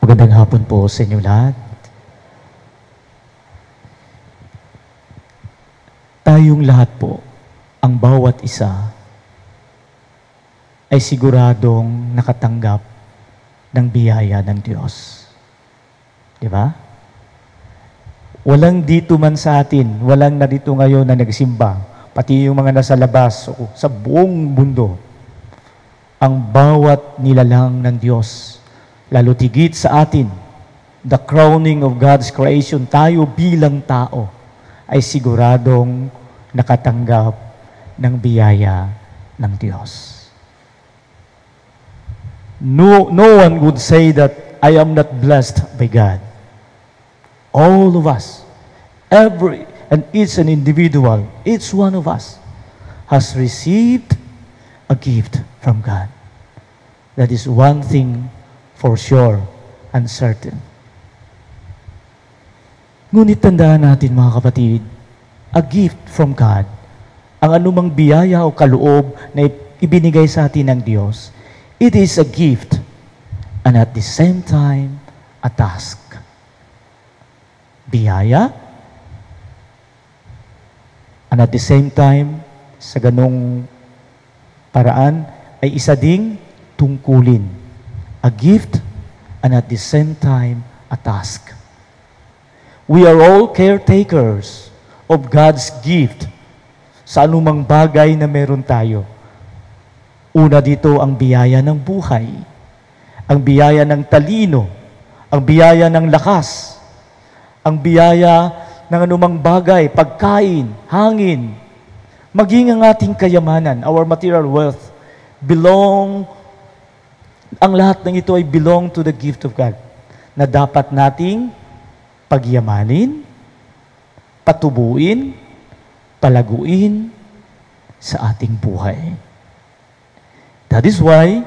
Magandang hapon po sa inyo lahat. Tayong lahat po, ang bawat isa, ay siguradong nakatanggap ng biyaya ng Diyos. Di ba? Walang dito man sa atin, walang narito ngayon na nagsimba, pati yung mga nasa labas o sa buong mundo, ang bawat nilalang ng Diyos, lalo tigit sa atin, the crowning of God's creation, tayo bilang tao, ay siguradong nakatanggap ng biyaya ng Diyos. No one would say that I am not blessed by God. All of us, every and each an individual, each one of us has received a gift from God. That is one thing for sure and certain. Ngunit tandaan natin, mga kapatid, a gift from God, ang anumang biyaya o kaloob na ibinigay sa atin ng Diyos, it is a gift and at the same time, a task. Biyaya, and at the same time, sa ganong paraan, ay isa ding tungkulin. A gift, and at the same time, a task. We are all caretakers of God's gift sa anumang bagay na meron tayo. Una dito ang biyaya ng buhay, ang biyaya ng talino, ang biyaya ng lakas, ang biyaya ng anumang bagay, pagkain, hangin, maging ang ating kayamanan, our material wealth, ang lahat ng ito ay belong to the gift of God na dapat nating pagyamanin, patubuin, palaguin sa ating buhay. That is why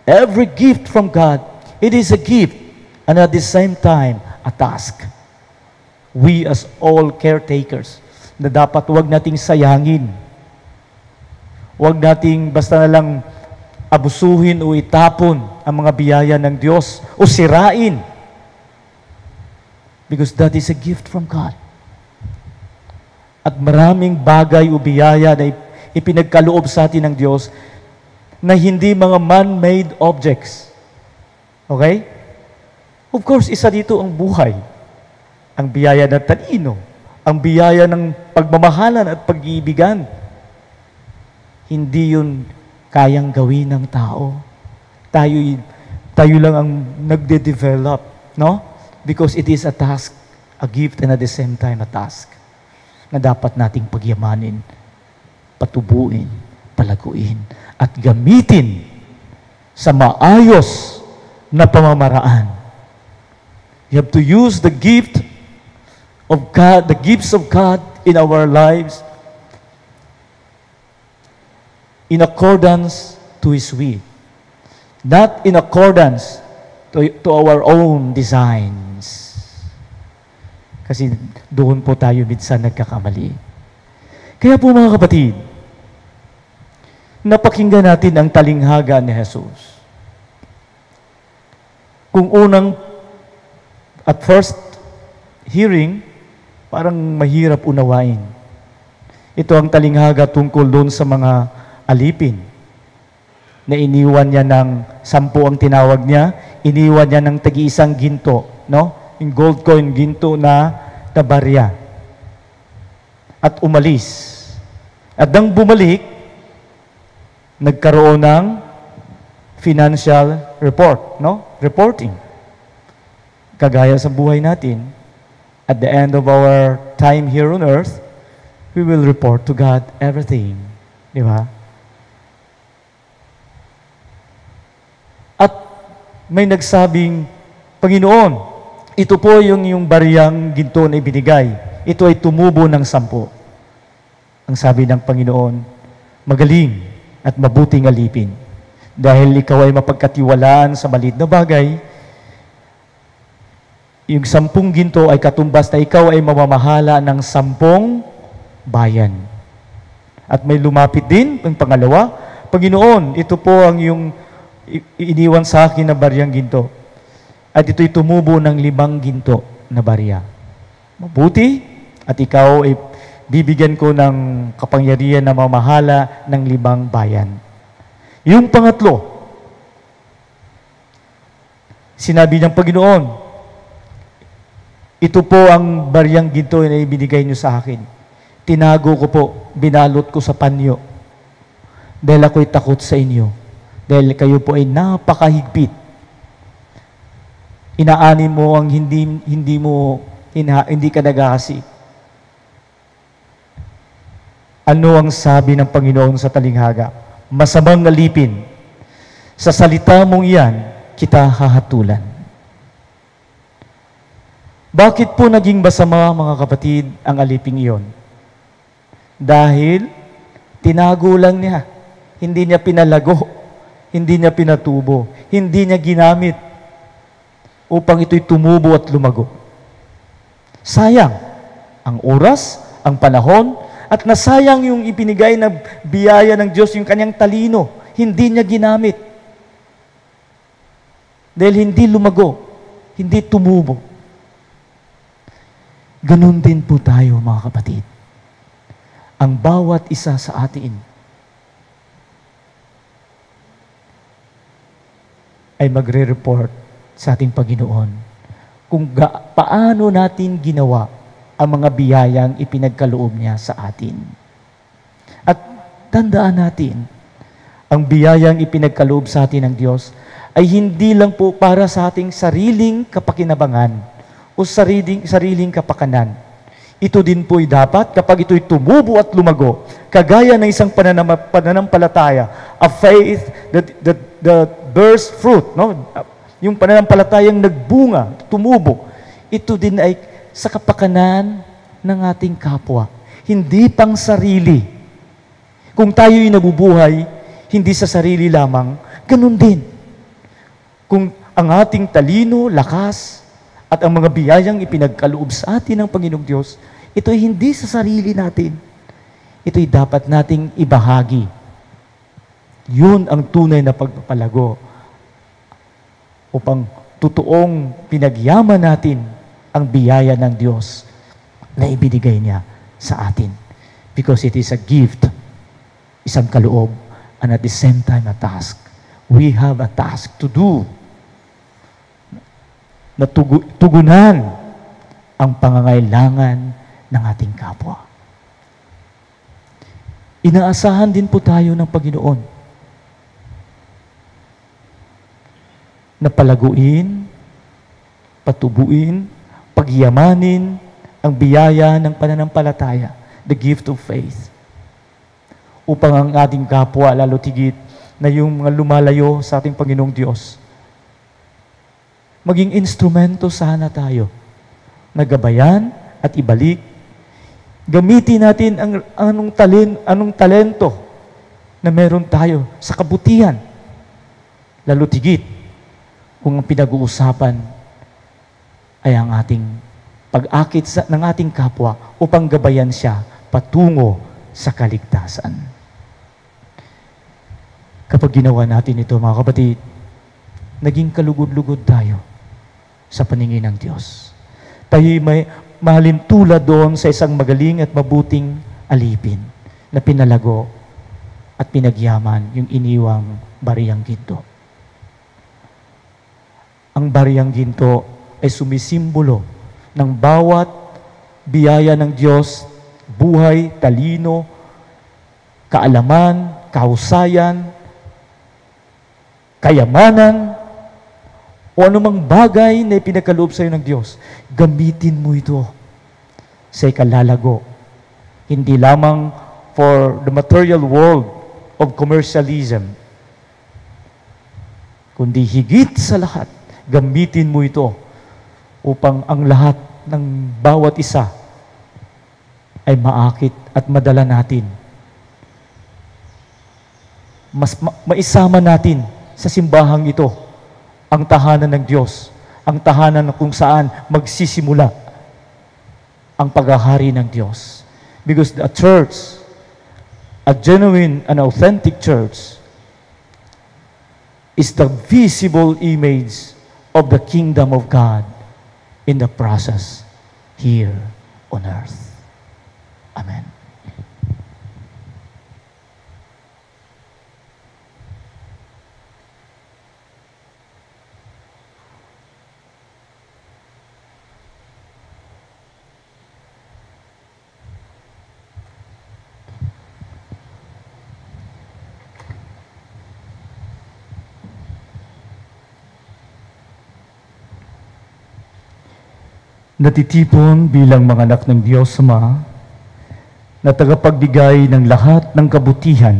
every gift from God, it is a gift and at the same time, a task. We as all caretakers, na dapat huwag nating sayangin. Huwag nating basta na lang abusuhin o itapon ang mga biyaya ng Diyos o sirain. Because that is a gift from God. At maraming bagay o biyaya na ipinagkaloob sa atin ng Diyos na hindi mga man-made objects. Okay? Of course, isa dito ang buhay. Ang biyaya ng talino. Ang biyaya ng pagmamahalan at pag-iibigan. Hindi yun kayang gawin ng tao. Tayo lang ang nagde-develop. No? Because it is a task, a gift, and at the same time a task na dapat nating pagyamanin, patubuin, palaguin, at gamitin sa maayos na pamamaraan. You have to use the gift of God, the gifts of God in our lives in accordance to His will. Not in accordance to our own designs. Kasi doon po tayo minsan nagkakamali. Kaya po mga kapatid, napakinggan natin ang talinghaga ni Jesus. Kung at first hearing, parang mahirap unawain. Ito ang talinghaga tungkol doon sa mga alipin na iniwan niya ng 10 ang tinawag niya, iniwan niya ng tagi-isang ginto, no? Yung gold coin, ginto na barya. At umalis. At nang bumalik, nagkaroon ng financial report, no? Reporting. Kagaya sa buhay natin, at the end of our time here on earth, we will report to God everything. Di ba? At may nagsabing, Panginoon, ito po yung bariyang ginto na ibinigay. Ito ay tumubo ng 10. Ang sabi ng Panginoon, magaling at mabuting alipin. Dahil ikaw ay mapagkatiwalaan sa maliit na bagay, yung 10 ginto ay katumbas na ikaw ay mamamahala ng 10 bayan. At may lumapit din, ang pangalawa, Panginoon, ito po ang yung iniwan sa akin na bariyang ginto. At ito'y tumubo ng 5 ginto na barya. Mabuti, at ikaw ay bibigyan ko ng kapangyarihan na mamahala ng 5 bayan. Yung pangatlo, sinabi ng Panginoon, ito po ang baryang ginto na ibinigay niyo sa akin. Tinago ko po, binalot ko sa panyo. Dahil ako'y takot sa inyo. Dahil kayo po ay napakahigpit. Inaanin mo ang hindi ka nagahasi. Ano ang sabi ng Panginoon sa talinghaga? Masamang alipin. Sa salita mong iyan, kita hahatulan. Bakit po naging masama, mga kapatid, ang aliping iyon? Dahil tinago lang niya. Hindi niya pinalago. Hindi niya pinatubo. Hindi niya ginamit upang ito'y tumubo at lumago. Sayang ang oras, ang panahon, at nasayang yung ipinigay na biyaya ng Diyos, yung kanyang talino. Hindi niya ginamit. Dahil hindi lumago, hindi tumubo. Ganun din po tayo, mga kapatid. Ang bawat isa sa atin ay magre-report sa ating Panginoon kung paano natin ginawa ang mga biyayang ipinagkaloob niya sa atin. At tandaan natin, ang biyayang ipinagkaloob sa atin ng Diyos ay hindi lang po para sa ating sariling kapakinabangan o sariling kapakanan. Ito din po'y dapat kapag ito'y tumubo at lumago, kagaya ng isang pananampalataya, a faith that bears fruit, no? Yung pananampalatayang nagbunga, tumubo. Ito din ay sa kapakanan ng ating kapwa. Hindi pang sarili. Kung tayo'y nabubuhay, hindi sa sarili lamang, ganun din. Kung ang ating talino, lakas, at ang mga biyayang ipinagkaloob sa atin ng Panginoong Diyos, ito'y hindi sa sarili natin. Ito'y dapat nating ibahagi. Yun ang tunay na pagpapalago upang totoong pinagyaman natin ang biyaya ng Diyos na ibinigay niya sa atin. Because it is a gift, isang kaloob, and at the same time a task. We have a task to do na tugunan ang pangangailangan ng ating kapwa. Inaasahan din po tayo ng Panginoon na palaguin, patubuin, pagyamanin ang biyaya ng pananampalataya, the gift of faith, upang ang ating kapwa, lalo tigit na yung mga lumalayo sa ating Panginoong Diyos, maging instrumento sana tayo na gabayan at ibalik. Gamitin natin ang anong talento na meron tayo sa kabutihan. Lalo tigit kung ang pinag-uusapan ay ang ating pag-akit ng ating kapwa upang gabayan siya patungo sa kaligtasan. Kapag ginawa natin ito, mga kapatid, naging kalugod-lugod tayo sa paningin ng Diyos. Tayo may mahalin tulad doon sa isang magaling at mabuting alipin na pinalago at pinagyaman yung iniwang bariyang ginto. Ang bariyang ginto ay sumisimbolo ng bawat biyaya ng Diyos, buhay, talino, kaalaman, kahusayan, kayamanan, o anumang bagay na ipinagkaloob sa iyo ng Diyos, gamitin mo ito sa ikalalago. Hindi lamang for the material world of commercialism, kundi higit sa lahat, gamitin mo ito upang ang lahat ng bawat isa ay maakit at madala natin. Maisama natin sa simbahang ito ang tahanan ng Diyos, ang tahanan kung saan magsisimula ang paghahari ng Diyos. Because a church, a genuine and authentic church, is the visible image of the kingdom of God in the process here on earth. Amen. Natitipon bilang mga anak ng Diyos Ama na tagapagbigay ng lahat ng kabutihan.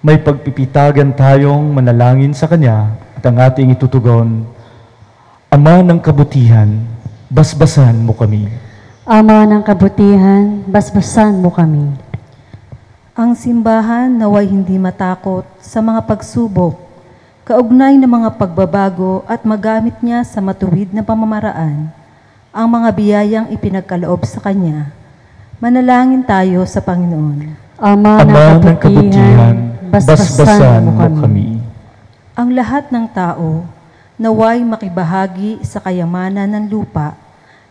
May pagpipitagan tayong manalangin sa Kanya at ang ating itutugon, Ama ng kabutihan, basbasan mo kami. Ama ng kabutihan, basbasan mo kami. Ang simbahan naway hindi matakot sa mga pagsubok, kaugnay ng mga pagbabago at magamit niya sa matuwid na pamamaraan ang mga biyayang ipinagkaloob sa Kanya. Manalangin tayo sa Panginoon. Ama ng kabutihan, basbasan mo kami. Ang lahat ng tao naway makibahagi sa kayamanan ng lupa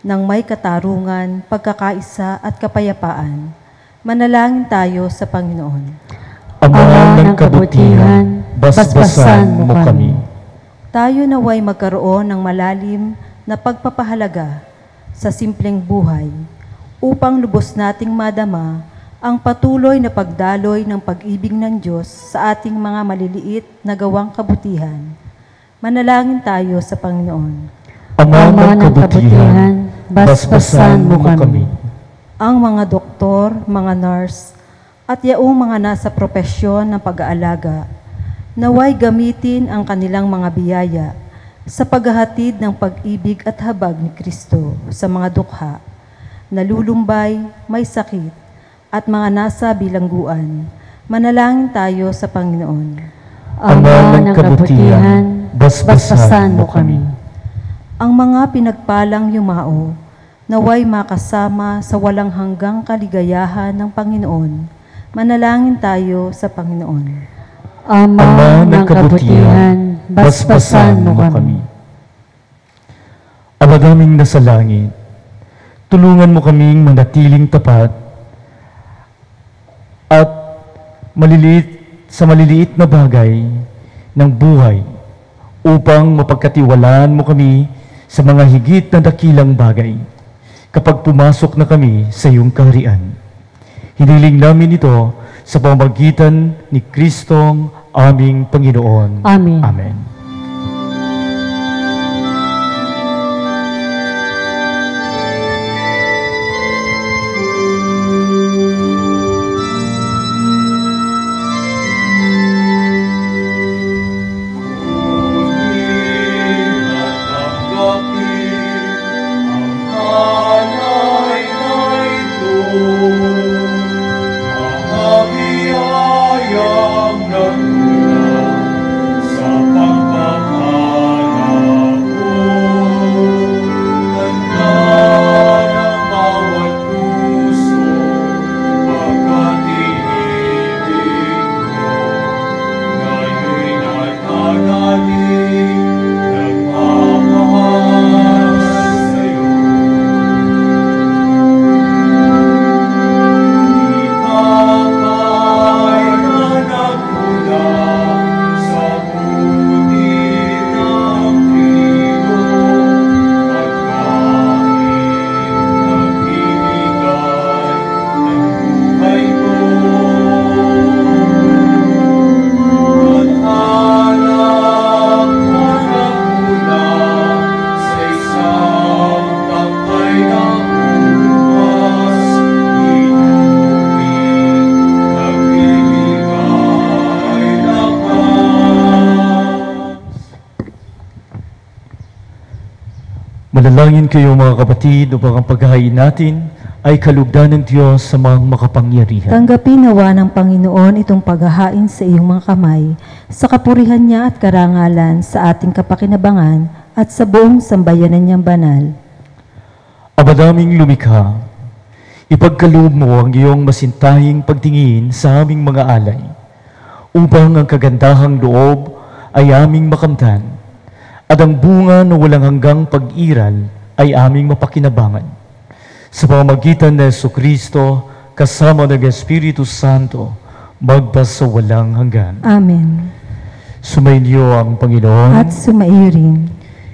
ng may katarungan, pagkakaisa at kapayapaan. Manalangin tayo sa Panginoon. Ama ng kabutihan, basbasan mo kami. Tayo naway magkaroon ng malalim na pagpapahalaga sa simpleng buhay upang lubos nating madama ang patuloy na pagdaloy ng pag-ibig ng Diyos sa ating mga maliliit na gawang kabutihan. Manalangin tayo sa Panginoon. Ama ng kabutihan, basbasan mo kami. Ang mga doktor, mga nurse, at yaong mga nasa propesyon ng pag-aalaga, naway gamitin ang kanilang mga biyaya sa paghahatid ng pag-ibig at habag ni Kristo sa mga dukha, nalulumbay, may sakit, at mga nasa bilangguan. Manalangin tayo sa Panginoon. Ama ng kabutihan, basbasan mo kami. Ang mga pinagpalang yumao, naway makasama sa walang hanggang kaligayahan ng Panginoon. Manalangin tayo sa Panginoon. Ama ng kabutihan, basbasan mo kami. Ama naming nasa langit, tulungan mo kaming manatiling tapat at maliliit na bagay ng buhay upang mapagkatiwalaan mo kami sa mga higit na dakilang bagay kapag pumasok na kami sa iyong kaharian. Hiniling namin ito sa pamamagitan ni Kristong aming Panginoon. Amen. Amen. Manalangin kayo mga kapatid upang ang paghahain natin ay kalugdan ng Diyos sa mga makapangyarihan. Tanggapin nawa ng Panginoon itong paghahain sa iyong mga kamay, sa kapurihan niya at karangalan sa ating kapakinabangan at sa buong sambayanan niyang banal. Ama naming lumikha, ipagkaloob mo ang iyong masintahing pagtingin sa aming mga alay, upang ang kagandahang loob ay aming makamtan, at ang bunga na walang hanggang pag-iral ay aming mapakinabangan. Sa pamamagitan ng Jesucristo, kasama ng Espiritu Santo, magpas sa walang hanggan. Amen. Sumainyo ang Panginoon. At sumaiyo rin.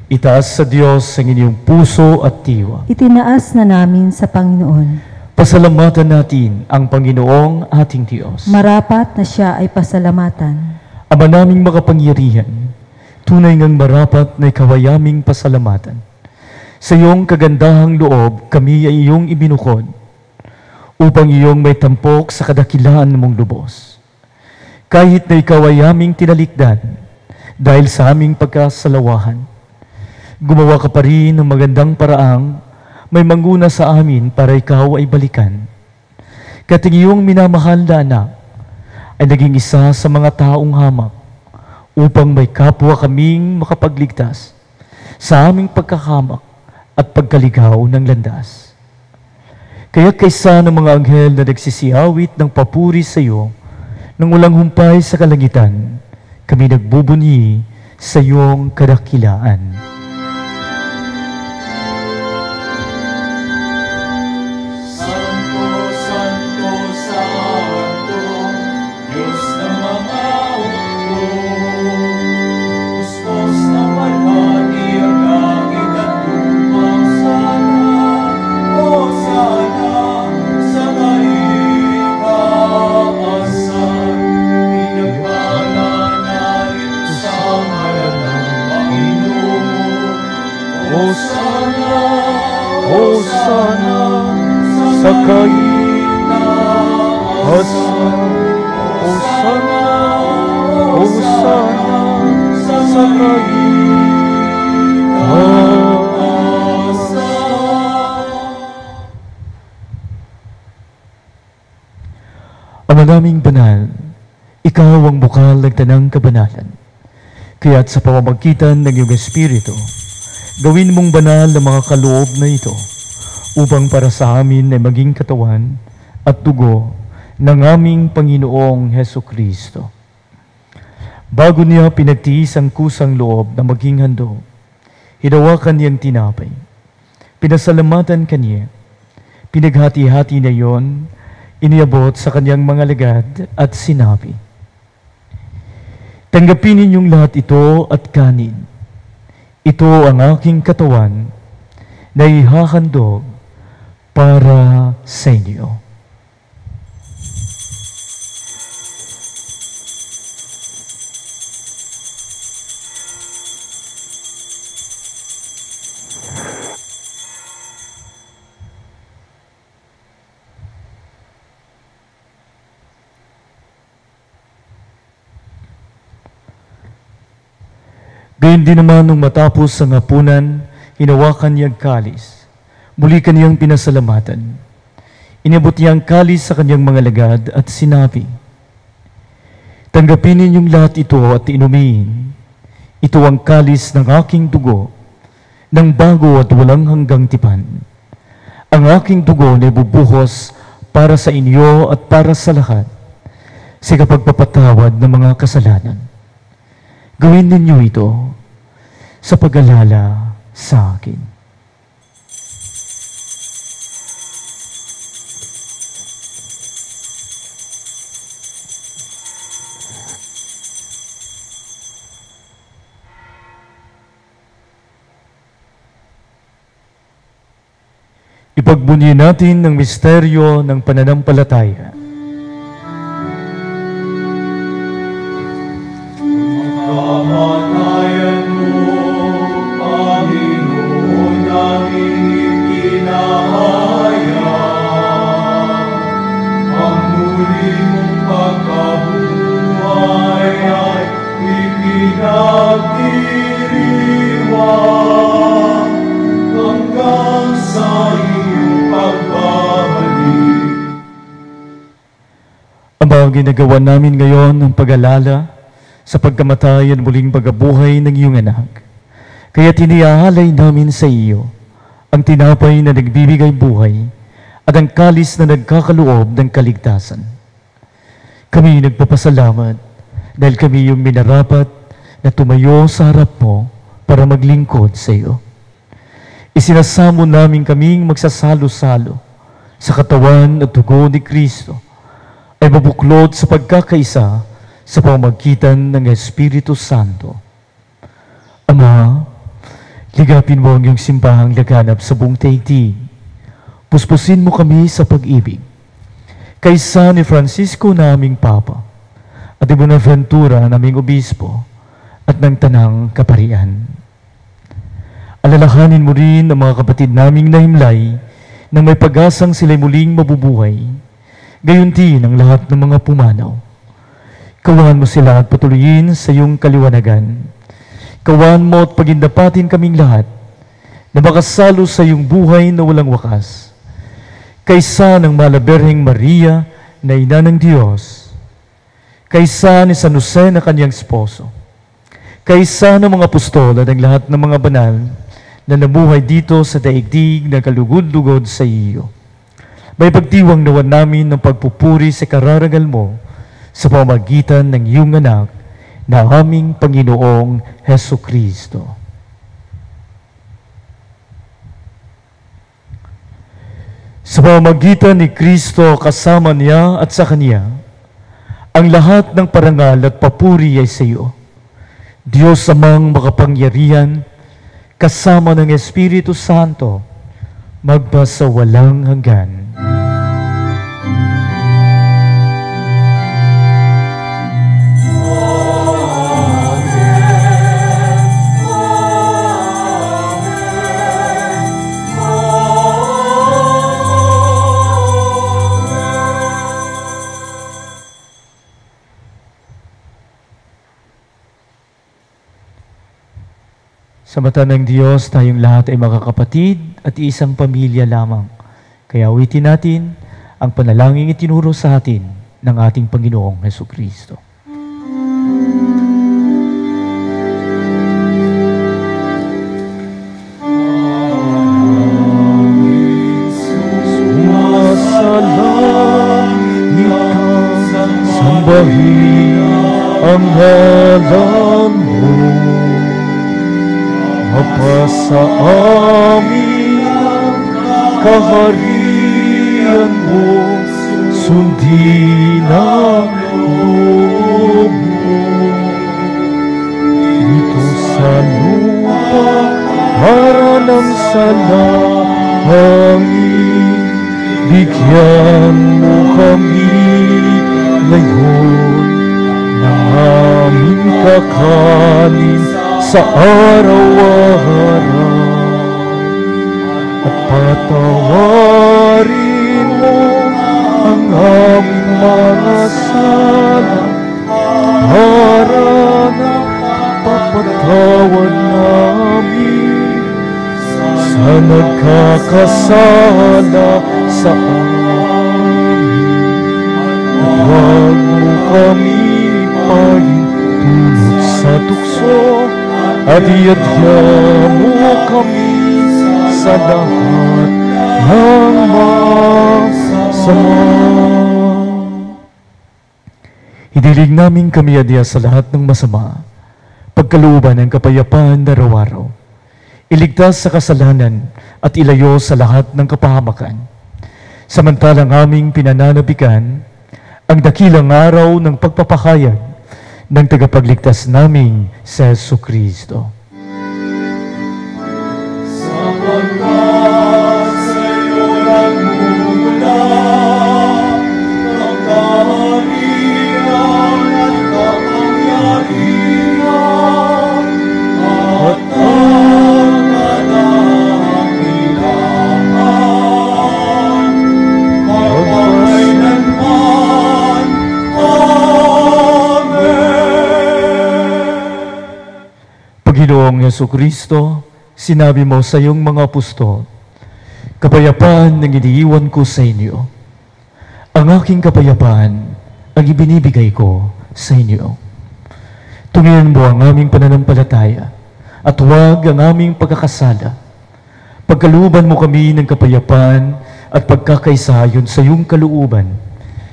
Itaas sa Diyos ang inyong puso at diwa. Itinaas na namin sa Panginoon. Pasalamatan natin ang Panginoong ating Diyos. Marapat na siya ay pasalamatan. Ama naming makapangyarihan, tunay ngang marapat na ikaw ay aming pasalamatan. Sa iyong kagandahang loob, kami ay iyong ibinukod upang iyong may tampok sa kadakilaan mong lubos. Kahit na ikaw ay aming tinalikdan dahil sa aming pagkasalawahan, gumawa ka pa rin ng magandang paraang may manguna sa amin para ikaw ay balikan. Kating iyong minamahal na anak ay naging isa sa mga taong hamak upang may kapwa kaming makapagligtas sa aming pagkahamak at pagkaligaw ng landas. Kaya kaysa ng mga anghel na nagsisiyawit ng papuri sa iyo, nang walang humpay sa kalangitan, kami nagbubunyi sa iyong kadakilaan. Panginoon. Hosanna, Hosanna sa Ama naming banal, ikaw ang bukal ng tanang kabanalan. Kaya't sa pamamagitan ng iyong Espiritu, gawin mong banal ang mga kaloob na ito upang para sa amin ay maging katawan at dugo ng aming Panginoong Hesukristo. Bago niya pinagtiis ang kusang loob na maging handog, hinawakan niyang tinapay. Pinasalamatan kaniya. Pinaghati-hati na iyon, iniabot sa kanyang mga lagad at sinabi, "Tanggapin ninyong lahat ito at kanin. Ito ang aking katawan na ihahandog para sa inyo." Gayun din naman nung matapos ang hapunan, hinawakan niya ang kalis. Muli kaniyang pinasalamatan. Inabot niya ang kalis sa kanyang mga lagad at sinabi, "Tanggapin ninyong lahat ito at inumin. Ito ang kalis ng aking dugo, ng bago at walang hanggang tipan. Ang aking dugo na ibubuhos para sa inyo at para sa lahat, sa kapagpapatawad ng mga kasalanan. Gawin ninyo ito sa pag-alala sa akin." Ipagbunyi natin ang misteryo ng pananampalataya. Kamatayan mo, Panginoon, naming ikinahaya. Ang muli mong pagkabuhay ay ipinagdiriwang hanggang sa iyong pagbabalik. Ang mga ginagawa namin ngayon ng pag-alala sa pagkamatay at muling pagkabuhay ng iyong anak. Kaya tiniaalay namin sa iyo ang tinapay na nagbibigay buhay at ang kalis na nagkakaloob ng kaligtasan. Kami nagpapasalamat dahil kami yung minarapat na tumayo sa harap mo para maglingkod sa iyo. Isinasamo namin kaming magsasalo-salo sa katawan at dugo ni Kristo ay mabuklod sa pagkakaisa sa pamamagitan ng Espiritu Santo. Ama, ligapin mo ang iyong simbahang laganap sa buong daigdig. Puspusin mo kami sa pag-ibig. Kaysa ni Francisco naming Papa at ni Bonaventura naming Obispo at ng Tanang Kaparian. Alalahanin mo rin ang mga kapatid naming nahimlay na may pag-asang sila'y muling mabubuhay. Gayon din ang lahat ng mga pumanaw. Kawan mo sila at patuloyin sa iyong kaliwanagan. Kawan mo at pagindapatin kaming lahat na makasalo sa iyong buhay na walang wakas. Kaysa ng Malaberheng Maria na ina ng Diyos. Kaysa ni San Jose na kanyang esposo. Kaysa ng mga apostol at ng lahat ng mga banal na nabuhay dito sa daigdig na kalugod-lugod sa iyo. May pagdiwang nawan namin ng pagpupuri sa kararangal mo sa pamamagitan ng iyong anak na aming Panginoong Hesukristo. Sa pamamagitan ni Kristo kasama niya at sa Kanya, ang lahat ng parangal at papuri ay sa iyo. Diyos amang makapangyarihan, kasama ng Espiritu Santo, magpasawalang hanggan. Sa mata ng Diyos, tayong lahat ay makakapatid at isang pamilya lamang. Kaya awitin natin ang panalangin itinuro sa atin ng ating Panginoong Hesukristo. Sambahin ang ngalan mo, mapasa amin ang kaharian mo, sundin ang loob mo. Dito sa lupa, para ng salangin, bigyan mo kami ngayon ng aming kakanin sa araw-araw, at patawarin mo ang aming mga sala para na papatawad namin sa nagkakasala sa amin. Huwag mo kami pahintulot sa tukso, at iadya mo kami sa lahat ng masama. Hidilig namin kami adya sa lahat ng masama, pagkalooban ng kapayapaan na araw-araw. Iligtas sa kasalanan at ilayo sa lahat ng kapahamakan. Samantalang aming pinananabikan ang dakilang araw ng pagpapahayag ng tagapagligtas naming sa Jesucristo. Sapagkat sa'yo nagmumula ang kaharian at kapangyarihan at ang kadakilaan magpakailanman. Panginoong Jesucristo, sinabi mo sa iyong mga apostol, kapayapaan ang iniiwan ko sa inyo. Ang aking kapayapaan ang ibinibigay ko sa inyo. Tungin mo ang aming pananampalataya at huwag ang aming pagkakasala. Pagkalooban mo kami ng kapayapaan at pagkakaisayon sa iyong kalooban,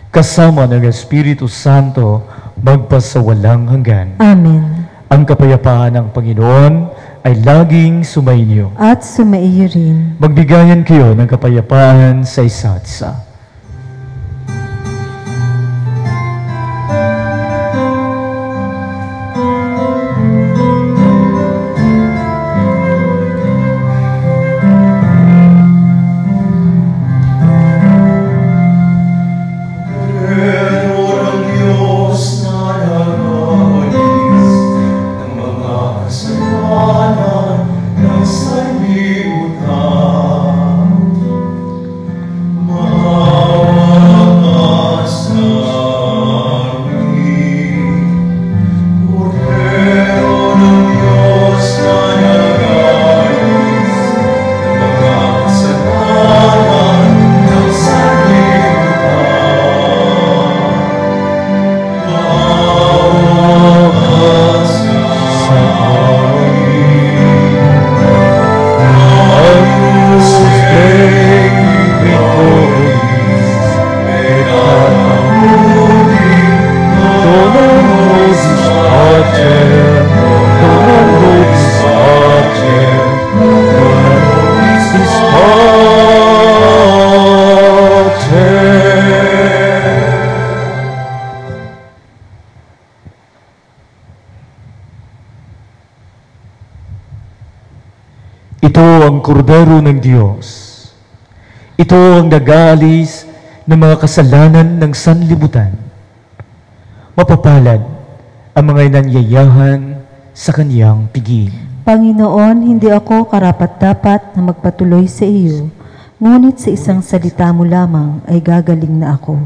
kasama ng Espiritu Santo magpasawalang hanggan. Amen. Ang kapayapaan ng Panginoon ay laging sumainyo. At sumaiyo rin. Magbigayan kayo ng kapayapaan sa isa't isa. Ito ang kordero ng Diyos. Ito ang nag-aalis ng mga kasalanan ng sanlibutan. Mapapalad ang mga nanyayahan sa kaniyang piging. Panginoon, hindi ako karapat-dapat na magpatuloy sa iyo, ngunit sa isang salita mo lamang ay gagaling na ako.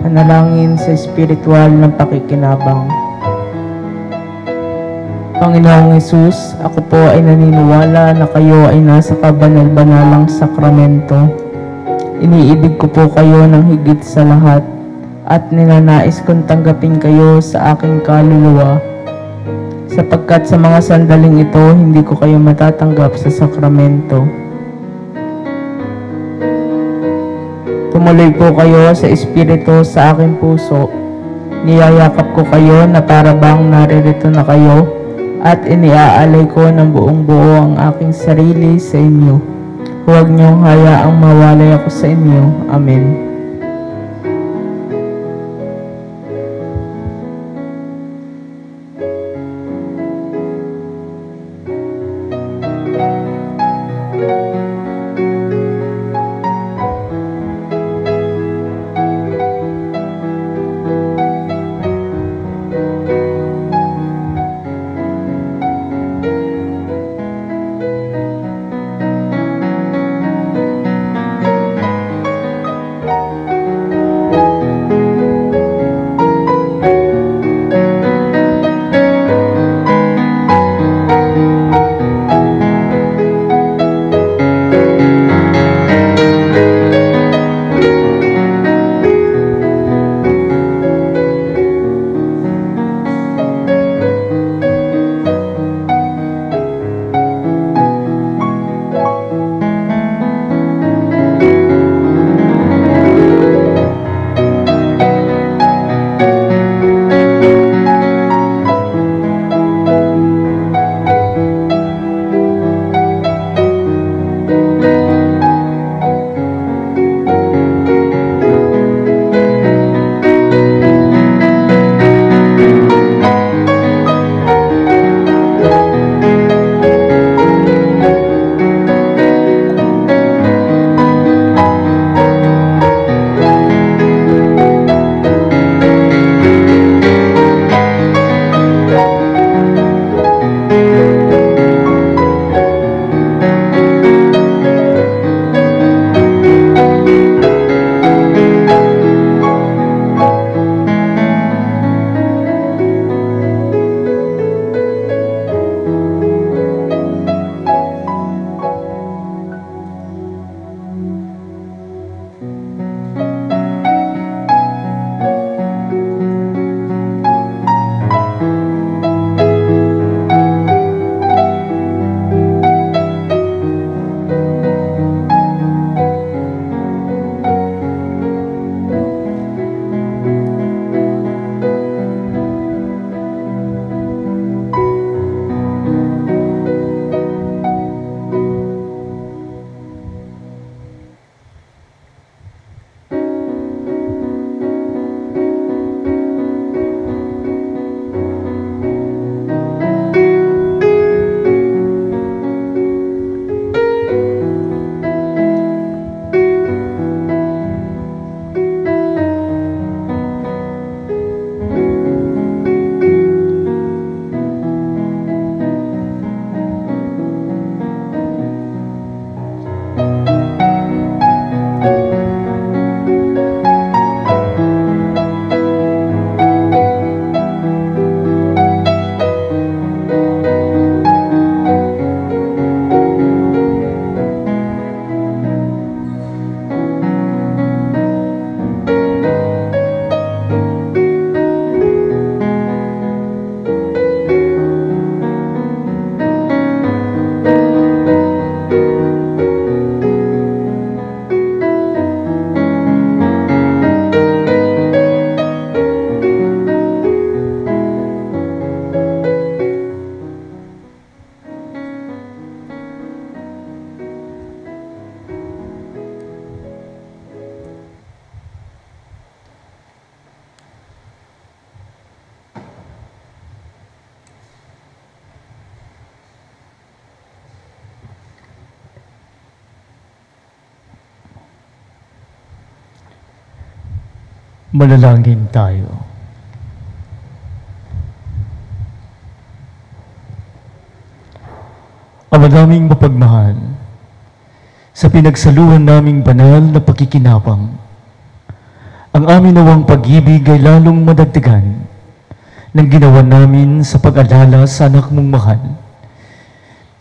Panalangin sa espiritual ng pakikinabang. Panginoong Hesus, ako po ay naniniwala na kayo ay nasa kabanal-banalang sakramento. Iniibig ko po kayo ng higit sa lahat at ninanais kong tanggapin kayo sa aking kaluluwa. Sapagkat sa mga sandaling ito, hindi ko kayo matatanggap sa sakramento. Tumuloy po kayo sa espiritu sa aking puso. Niyayakap ko kayo na para bang naririto na kayo at iniaalay ko ng buong buo ang aking sarili sa inyo. Huwag niyong hayaang mawalay ako sa inyo. Amen. Manalangin tayo. Ama naming mapagmahal, sa pinagsaluhan naming banal na pakikinabang, Ang amin nawang pag-ibig ay lalong madagdagan ng ginawa namin sa pag-alala sa anak mong mahal,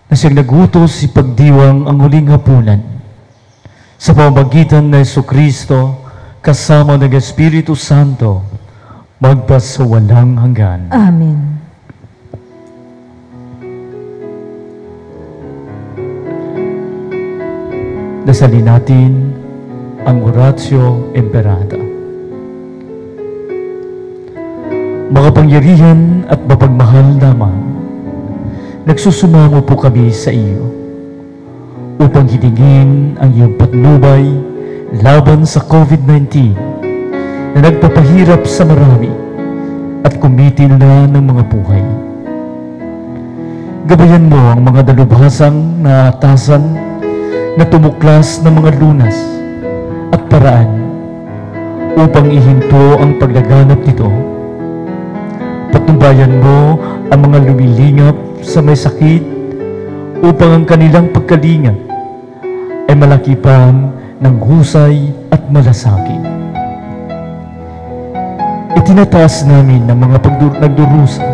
na siyang nagutos si pagdiwang ang huling hapunan sa pamamagitan ng Jesucristo kasama ng Espiritu Santo magpas sa walang hanggan. Amen. Dasalin natin ang Oratio Imperata. Makapangyarihan at mapagmahal naman, nagsusumamo po kami sa iyo upang hilingin ang iyong patnubay laban sa COVID-19 na nagpapahirap sa marami at kumitil na ng mga buhay. Gabayan mo ang mga dalubhasang na atasan na tumuklas ng mga lunas at paraan upang ihinto ang paglaganap nito. Patnubayan mo ang mga lumilingap sa may sakit upang ang kanilang pagkalingap ay malakipan ng husay at malasakit. Itinataas namin ng mga nagdurusa,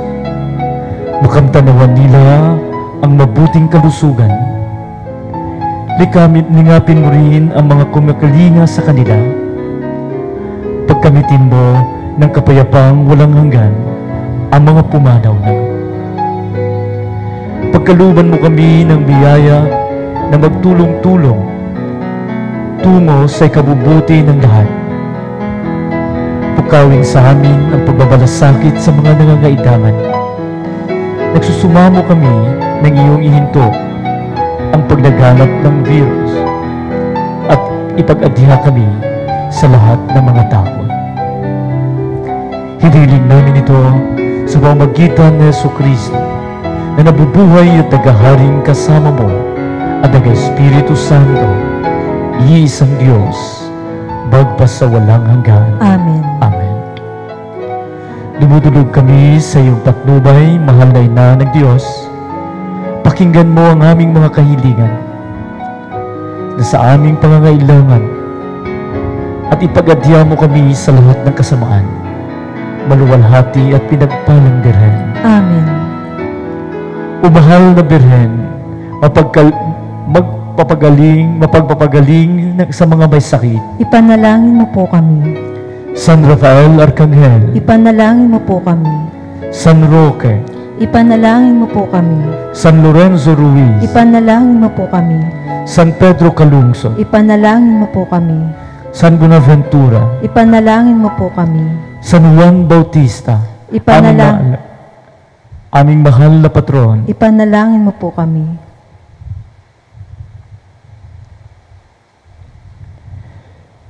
makamtanawan nila ang mabuting kalusugan. Lingapin mo rin ang mga kumakalinga sa kanila. Pagkamitin mo ng kapayapang walang hanggan ang mga pumanaw na. Pagkaluban mo kami ng biyaya na magtulong-tulong tungo sa ikabubuti ng lahat. Pukawin sa amin ang pagbabalasakit sa mga nangangailangan. Nagsusumamo kami ng iyong ihinto ang paglaganap ng virus at ipag-adya kami sa lahat ng mga takot. Hiniling namin ito sa pamamagitan ng Jesucristo na nabubuhay at naghaharing kasama mo at nag-Espiritu Santo, iisang Diyos, bagpas sa walang hanggan. Amen. Amen. Dumudulog kami sa iyong patnubay, mahal na Ina ng Diyos. Pakinggan mo ang aming mga kahilingan na sa aming pangangailangan at ipag-adya mo kami sa lahat ng kasamaan. Maluwalhati at pinagpalang Birhen. Amen. Umahal na Birhen, mapagpapagaling sa mga may sakit. Ipanalangin mo po kami. San Rafael Arcangel, Ipanalangin mo po kami. San Roque, Ipanalangin mo po kami. San Lorenzo Ruiz, Ipanalangin mo po kami. San Pedro Calungsod, Ipanalangin mo po kami. San Buenaventura, Ipanalangin mo po kami. San Juan Bautista, aming mahal na patron. Ipanalangin mo po kami.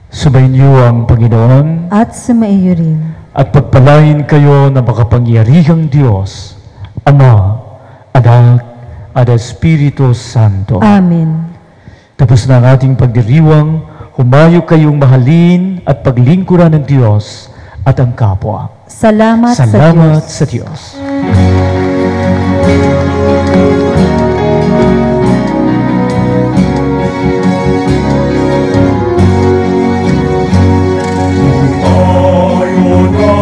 Subayin niyo ang Panginoon At sumaiyo rin. at pagpalain kayo ng makapangyarihang Diyos, Ama, Anak, at Espiritu Santo. Amen. Tapos na ang ating pagdiriwang, humayo kayong mahalin at paglingkuran ng Diyos at ang kapwa. Salamat sa Salamat Diyos. sa Diyos. Tayo na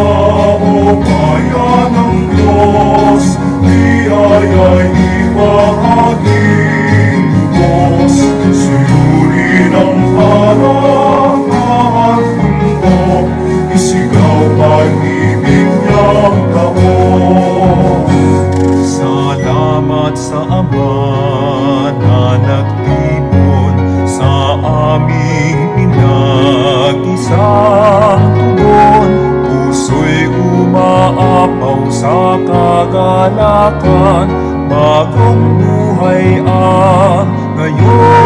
o kaya ng Diyos, biyaya'y ibahaging Diyos. Suyuri ng parang at mundo, isigaw pag-ibig niyang taon. Salamat sa Ama na nagtipon sa aming pinag-isang tugon. Puso'y umaapaw sa kagalakan, bagong buhay ang ngayon.